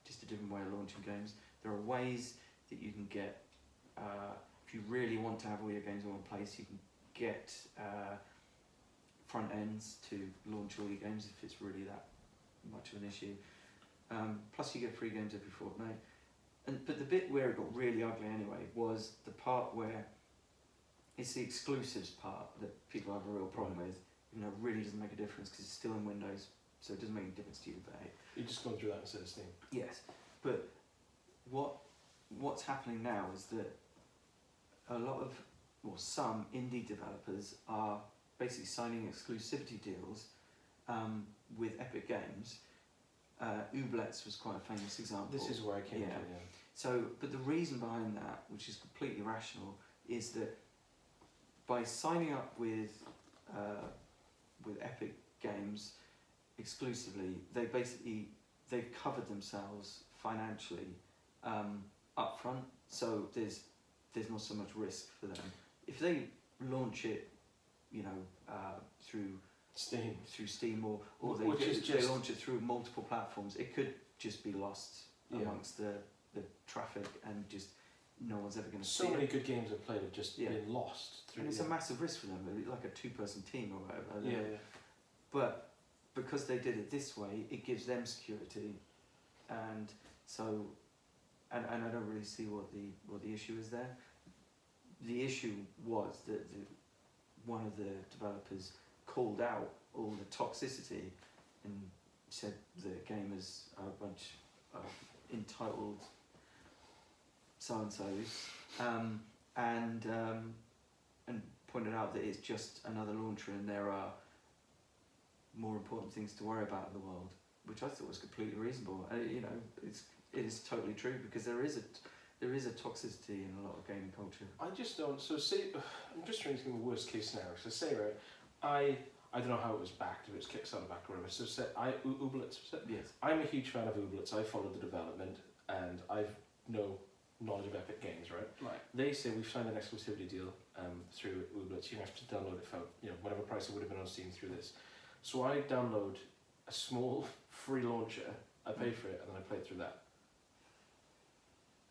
Speaker 1: just a different way of launching games. There are ways that you can get, if you really want to have all your games in one place, you can get front ends to launch all your games if it's really that much of an issue. Plus you get free games every fortnight. But the bit where it got really ugly anyway was the part where it's the exclusives part that people have a real problem with. It really doesn't make a difference because it's still in Windows, so it doesn't make any difference to you. But hey,
Speaker 2: you're just going through that instead of Steam.
Speaker 1: Yes, but what's happening now is that some indie developers are basically signing exclusivity deals with Epic Games. Oublets was quite a famous example.
Speaker 2: This is where I came to, yeah.
Speaker 1: So, but the reason behind that, which is completely rational, is that by signing up with Epic Games exclusively, they've covered themselves financially up front. So there's not so much risk for them. If they launch it, through Steam or they launch it through multiple platforms, it could just be lost amongst the traffic and just no one's ever going to see it.
Speaker 2: So many good games I've played have just been lost.
Speaker 1: And it's a massive risk for them, like a two-person team or whatever.
Speaker 2: Yeah.
Speaker 1: But because they did it this way, it gives them security, and so, and I don't really see what the issue is there. The issue was that one of the developers called out all the toxicity and said the gamers are a bunch of entitled so-and-sos, and pointed out that it's just another launcher and there are more important things to worry about in the world, which I thought was completely reasonable. It is totally true because there is a toxicity in a lot of gaming culture.
Speaker 2: I just don't. So say, I'm just trying to think of a worst case scenario. So say, right, I don't know how it was backed, if it was Kickstarter backed or whatever. So Ooblets, was it?
Speaker 1: Yes.
Speaker 2: I'm a huge fan of Ooblets. I followed the development, and I've no knowledge of Epic Games, right?
Speaker 1: Right.
Speaker 2: They say we've signed an exclusivity deal through Ooblets. You have to download it for whatever price it would have been on Steam through this. So I download a small free launcher. I pay for it, and then I play it through that.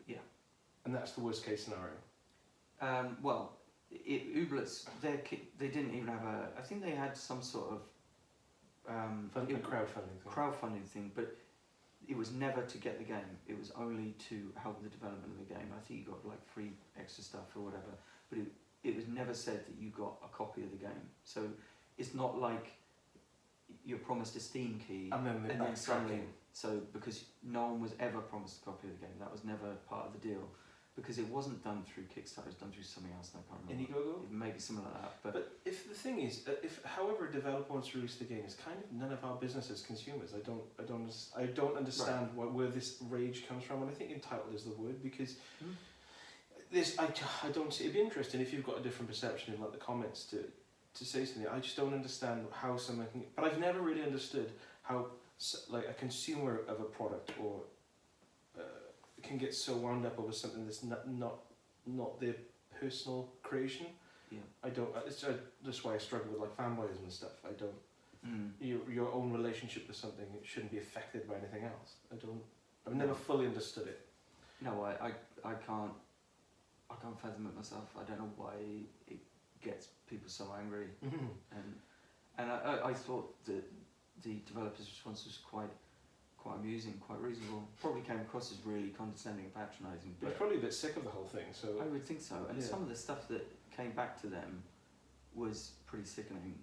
Speaker 1: Yeah.
Speaker 2: And that's the worst case scenario.
Speaker 1: Well, Ooblets, they didn't even have a. I think they had some sort of crowdfunding thing, but it was never to get the game. It was only to help the development of the game. I think you got like free extra stuff or whatever, but it was never said that you got a copy of the game. So it's not like you're promised a Steam key
Speaker 2: and then
Speaker 1: suddenly. So because no one was ever promised a copy of the game, that was never part of the deal. Because it wasn't done through Kickstarter, it was done through something else, and I can't remember.
Speaker 2: Indiegogo?
Speaker 1: It may be similar to that,
Speaker 2: But if the thing is, if however a developer wants to release the game, it's kind of none of our business as consumers. I don't understand where this rage comes from, and I think entitled is the word, because this I don't see. It'd be interesting if you've got a different perception in like the comments to say something. I just don't understand how someone can. But I've never really understood how like a consumer of a product or can get so wound up over something that's not their personal creation.
Speaker 1: Yeah.
Speaker 2: I don't. That's why I struggle with like fanboyism and stuff. I don't. Your own relationship with something shouldn't be affected by anything else. I've never fully understood it.
Speaker 1: No, I can't fathom it myself. I don't know why it gets people so angry. And I thought that the developer's response was quite amusing, quite reasonable. Probably came across as really condescending and patronising.
Speaker 2: But probably a bit sick of the whole thing. So
Speaker 1: I would think so. And some of the stuff that came back to them was pretty sickening.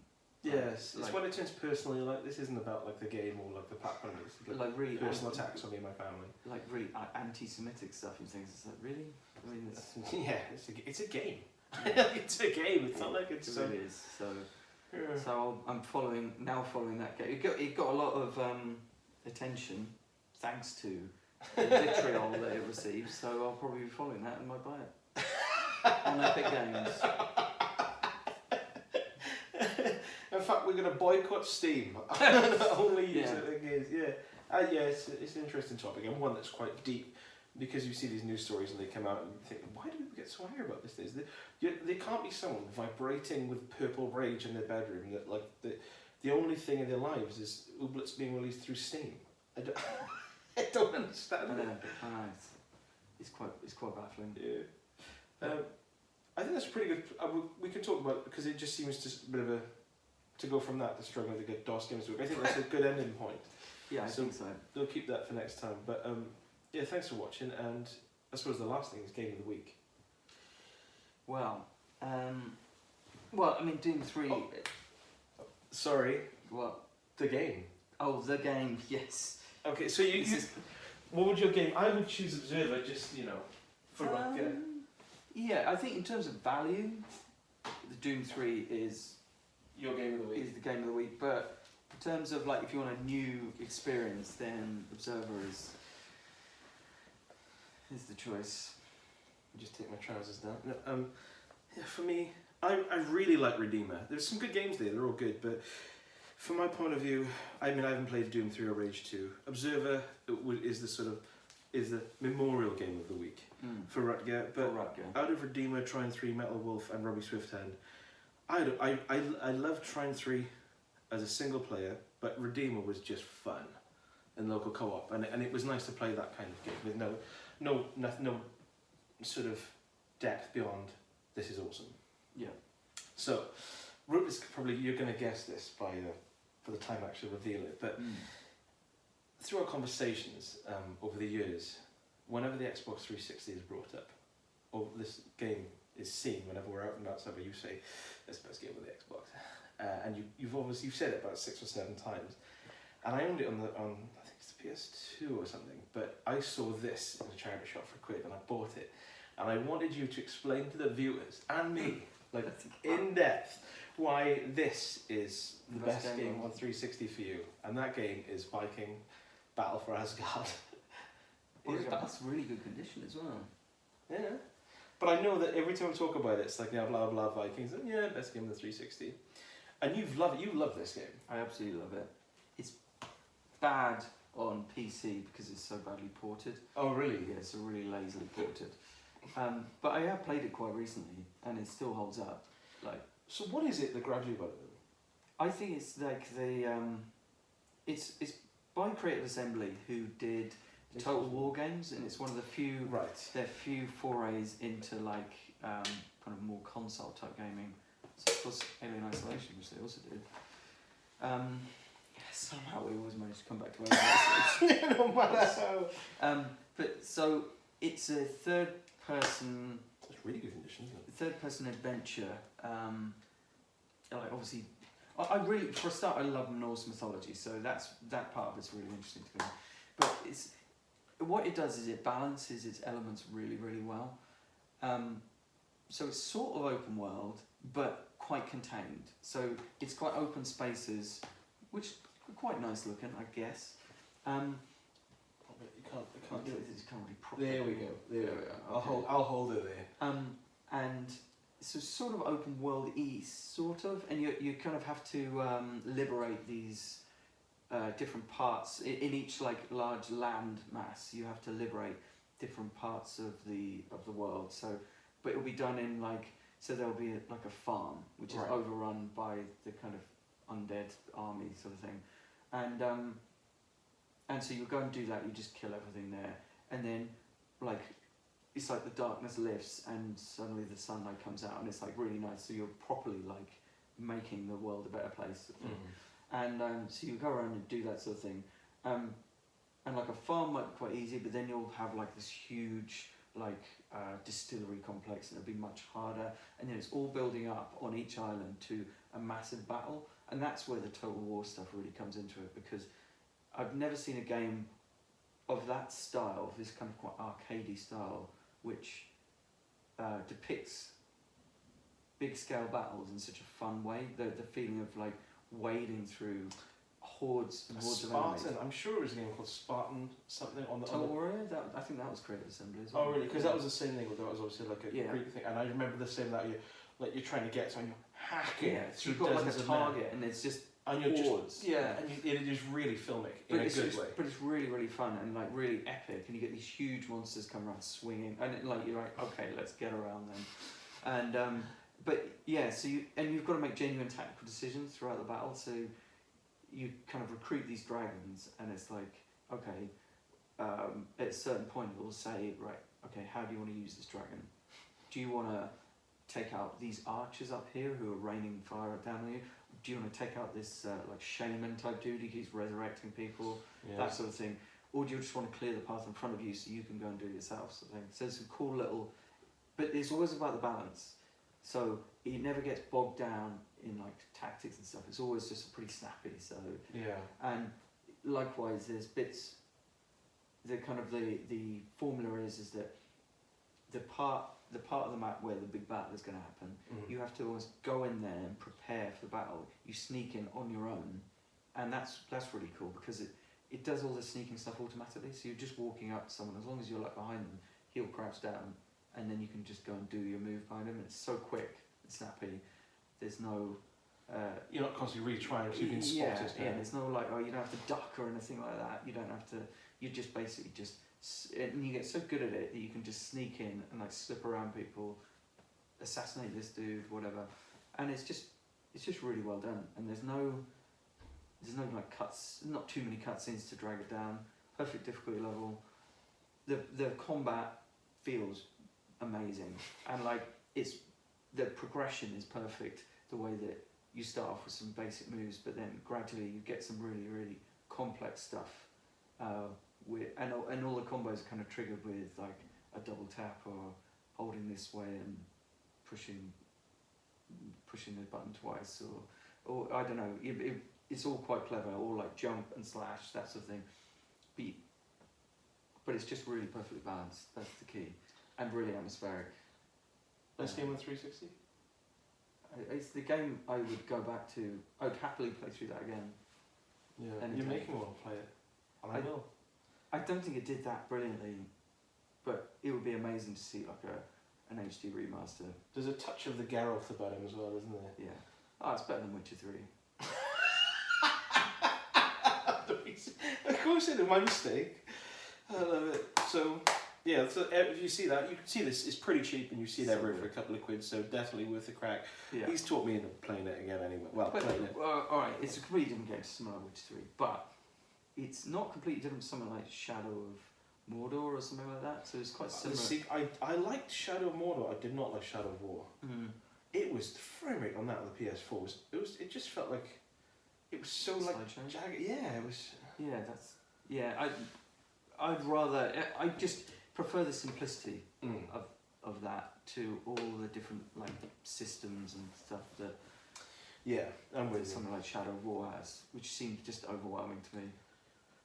Speaker 2: Yes, it's when it turns personal. Like this isn't about like the game or like the platform. It's
Speaker 1: like really
Speaker 2: personal attacks on me and my family.
Speaker 1: Like really anti-Semitic stuff and things. It's like really. I mean,
Speaker 2: it's a game. It's a game. It's not like it's.
Speaker 1: It really is. So I'm following that game. It got a lot of attention thanks to the vitriol that it receives. So I'll probably be following that and might buy it on Epic Games.
Speaker 2: In fact, we're going to boycott Steam. Only use it again. It's an interesting topic and one that's quite deep because you see these news stories and they come out and you think, why do people get so angry about this? There can't be someone vibrating with purple rage in their bedroom that like the only thing in their lives is Ooblets being released through Steam. I don't understand it.
Speaker 1: I know. It's quite baffling.
Speaker 2: Yeah. I think that's pretty good. We can talk about it because it just seems just a bit of to go from that to struggling to get DOS games to work. I think that's a good ending point.
Speaker 1: Yeah, I think so.
Speaker 2: We'll keep that for next time. But thanks for watching. And I suppose the last thing is Game of the Week.
Speaker 1: Well, I mean, Doom 3...
Speaker 2: Oh. Sorry.
Speaker 1: What?
Speaker 2: The game.
Speaker 1: Oh, the game, yes.
Speaker 2: Okay, so what would your game... I would choose Observer, just, for Rutger.
Speaker 1: Yeah, I think in terms of value, the Doom 3 is...
Speaker 2: Your game of the week.
Speaker 1: Is the game of the week, but in terms of like if you want a new experience, then Observer is the choice.
Speaker 2: Just take my trousers down. For me, I really like Redeemer. There's some good games there. They're all good, but from my point of view, I mean I haven't played Doom 3 or Rage 2. Observer is the memorial game of the week for Rutger. But out of Redeemer, Trine 3, Metal Wolf, and Robbie Swifthand, I love Trine 3 as a single player, but Redeemer was just fun in local co-op, and it was nice to play that kind of game with no sort of depth beyond this is awesome. Yeah. So, Rupert's probably, you're going to guess this by for the time I actually reveal it, but through our conversations over the years, whenever the Xbox 360 is brought up, or this game is seen whenever we're out and outside, where you say it's the best game with the Xbox, and you've said it about 6 or 7 times, and I owned it on I think it's the PS2 or something, but I saw this in a charity shop for £1 and I bought it, and I wanted you to explain to the viewers and me, like in depth, why this is the best game on 360 for you, and that game is Viking Battle for Asgard.
Speaker 1: That's really good condition as well.
Speaker 2: Yeah. But I know that every time I talk about it, it's like, blah, blah, Vikings. And best game of the 360. And you love this game.
Speaker 1: I absolutely love it. It's bad on PC because it's so badly ported.
Speaker 2: Oh, really?
Speaker 1: Yeah, it's really lazily ported. But I have played it quite recently, and it still holds up. Like,
Speaker 2: so what is it that grabs you about it?
Speaker 1: I think it's like it's by Creative Assembly, who did Total War games, and it's one of the few their few forays into like kind of more console type gaming. So of course Alien Isolation, which they also did. Somehow we always manage to come back to Alien Isolation.
Speaker 2: No matter how.
Speaker 1: But so it's a third person.
Speaker 2: It's really good condition, isn't it?
Speaker 1: Third person adventure. Like obviously, I really, for a start, I love Norse mythology, so that part of it's really interesting to me. But what it does is it balances its elements really, really well. So it's sort of open world, but quite contained. So it's quite open spaces, which are quite nice looking, I guess.
Speaker 2: You can't do it.
Speaker 1: It's kind of really proper.
Speaker 2: There we go. There we go. I'll hold it there.
Speaker 1: And so sort of open world-y, sort of, and you kind of have to liberate these different parts in each like large land mass. You have to liberate different parts of the world. So, but it'll be done in like, so there'll be like a farm which is overrun by the kind of undead army sort of thing, and so you go and do that. You just kill everything there, and then like. It's like the darkness lifts and suddenly the sunlight comes out and it's like really nice, so you're properly like making the world a better place. And so you go around and do that sort of thing, and like a farm might be quite easy, but then you'll have like this huge like distillery complex, and it'll be much harder, and then it's all building up on each island to a massive battle, and that's where the Total War stuff really comes into it, because I've never seen a game of that style, this kind of quite arcadey style, which depicts big scale battles in such a fun way. The feeling of like wading through hordes and hordes of enemies.
Speaker 2: Spartan, I'm sure it was a game called Spartan something on the
Speaker 1: Total Warrior. I think that was Creative Assembly as well.
Speaker 2: Oh really? Because that was the same thing. That was obviously like a Greek thing, and I remember the same that you're trying to get so you're hacking
Speaker 1: so you've got like a target, and it's just. And you're hordes.
Speaker 2: And it is really filmic in a good way. But it's
Speaker 1: really, really fun and like really epic, and you get these huge monsters come around swinging, and like you're like, okay, let's get around them, and but yeah, so you've got to make genuine tactical decisions throughout the battle. So you kind of recruit these dragons, and it's like, okay, at a certain point it will say, right, okay, how do you want to use this dragon? Do you want to take out these archers up here who are raining fire down on you? Do you want to take out this like shaman type dude who keeps resurrecting people, that sort of thing, or do you just want to clear the path in front of you so you can go and do it yourself, sort of thing? So it's a cool little, but it's always about the balance. So it never gets bogged down in like tactics and stuff. It's always just pretty snappy. So and likewise, there's bits. The kind of the formula is that the part of the map where the big battle is going to happen, you have to always go in there and prepare for the battle. You sneak in on your own, and that's really cool because it does all the sneaking stuff automatically. So you're just walking up to someone, as long as you're like behind them, he'll crouch down, and then you can just go and do your move behind him. And it's so quick and snappy. There's no
Speaker 2: you're not constantly retrying because you've been spotted.
Speaker 1: Yeah, there's no like, oh, you don't have to duck or anything like that. You don't have to. You just basically just. And you get so good at it that you can just sneak in and like slip around people, assassinate this dude, whatever, and it's just really well done. And there's no like cuts, not too many cutscenes to drag it down. Perfect difficulty level. The combat feels amazing, and like the progression is perfect. The way that you start off with some basic moves, but then gradually you get some really, really complex stuff. And all the combos are kind of triggered with like a double tap or holding this way and pushing the button twice, or I don't know. It's all quite clever, or like jump and slash, that sort of thing. But it's just really perfectly balanced. That's the key, and really atmospheric.
Speaker 2: Best game on 360.
Speaker 1: It's the game I would go back to. I would happily play through that again.
Speaker 2: Yeah, you're making me want to play it, and I will.
Speaker 1: I don't think it did that brilliantly, but it would be amazing to see like an HD remaster.
Speaker 2: There's a touch of the Geralt about him as well, isn't there?
Speaker 1: Yeah. Oh, it's better than Witcher 3.
Speaker 2: Of course it is, my mistake. I love it. So, yeah, so if you see that, you can see this, it's pretty cheap and you see it everywhere for a couple of quid, so definitely worth a crack.
Speaker 1: Yeah.
Speaker 2: He's taught me into playing it again anyway. Well, playing it.
Speaker 1: Alright, it's a completely different game to something like Witcher 3, but it's not completely different to something like Shadow of Mordor or something like that, so it's quite similar.
Speaker 2: See, I liked Shadow of Mordor, I did not like Shadow of War.
Speaker 1: Mm.
Speaker 2: It was, the frame rate on that on the PS4 it just felt like, it was so like jagged. Yeah, it was.
Speaker 1: Yeah, I'd rather, I just prefer the simplicity of that to all the different like systems and stuff that
Speaker 2: I'm with you.
Speaker 1: something like Shadow of War has, which seemed just overwhelming to me.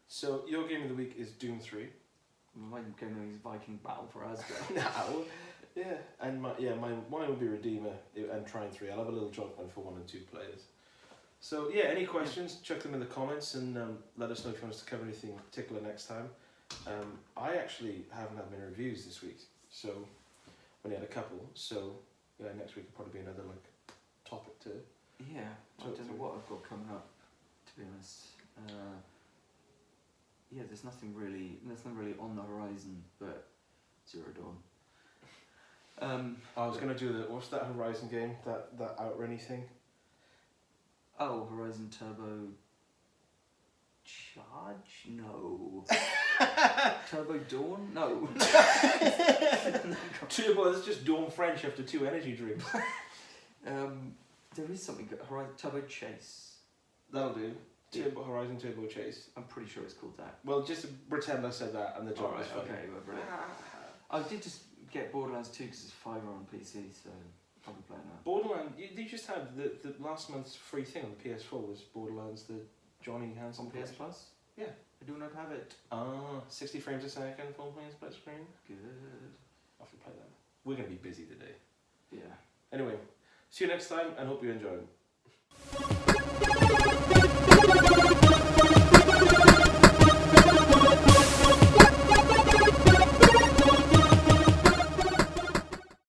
Speaker 2: So your game of the week is Doom 3.
Speaker 1: My game of the week is Viking Battle for Asgard.
Speaker 2: No. Yeah, and mine will be Redeemer and Trine 3. I'll have a little joke one for 1 and 2 players. So yeah, any questions, chuck them in the comments and let us know if you want us to cover anything particular next time. I actually haven't had many reviews this week, so only had a couple. So yeah, next week will probably be another like topic to.
Speaker 1: Yeah, I don't know what I've got coming up, to be honest. Yeah, there's nothing really on the horizon but Zero Dawn.
Speaker 2: I was gonna do what's that Horizon game, that outrunny thing?
Speaker 1: Oh, Horizon Turbo Charge? No. Turbo Dawn? No.
Speaker 2: Turbo, that's just Dawn French after 2 energy drinks.
Speaker 1: There is something good. Horizon Turbo Chase.
Speaker 2: That'll do. Horizon Turbo Chase.
Speaker 1: I'm pretty sure it's called that.
Speaker 2: Well, just pretend I said that and the joke was funny.
Speaker 1: Okay, well, brilliant. I did just get Borderlands 2 because it's $5 on PC, so I'll be playing that.
Speaker 2: Borderlands, you just had the last month's free thing on the PS4 was Borderlands, the Johnny Hansen
Speaker 1: on PS Plus?
Speaker 2: Yeah.
Speaker 1: I do not have it.
Speaker 2: 60 frames a second, full frame split screen.
Speaker 1: Good.
Speaker 2: I'll have to play that. We're going to be busy today.
Speaker 1: Yeah.
Speaker 2: Anyway, see you next time and hope you enjoy.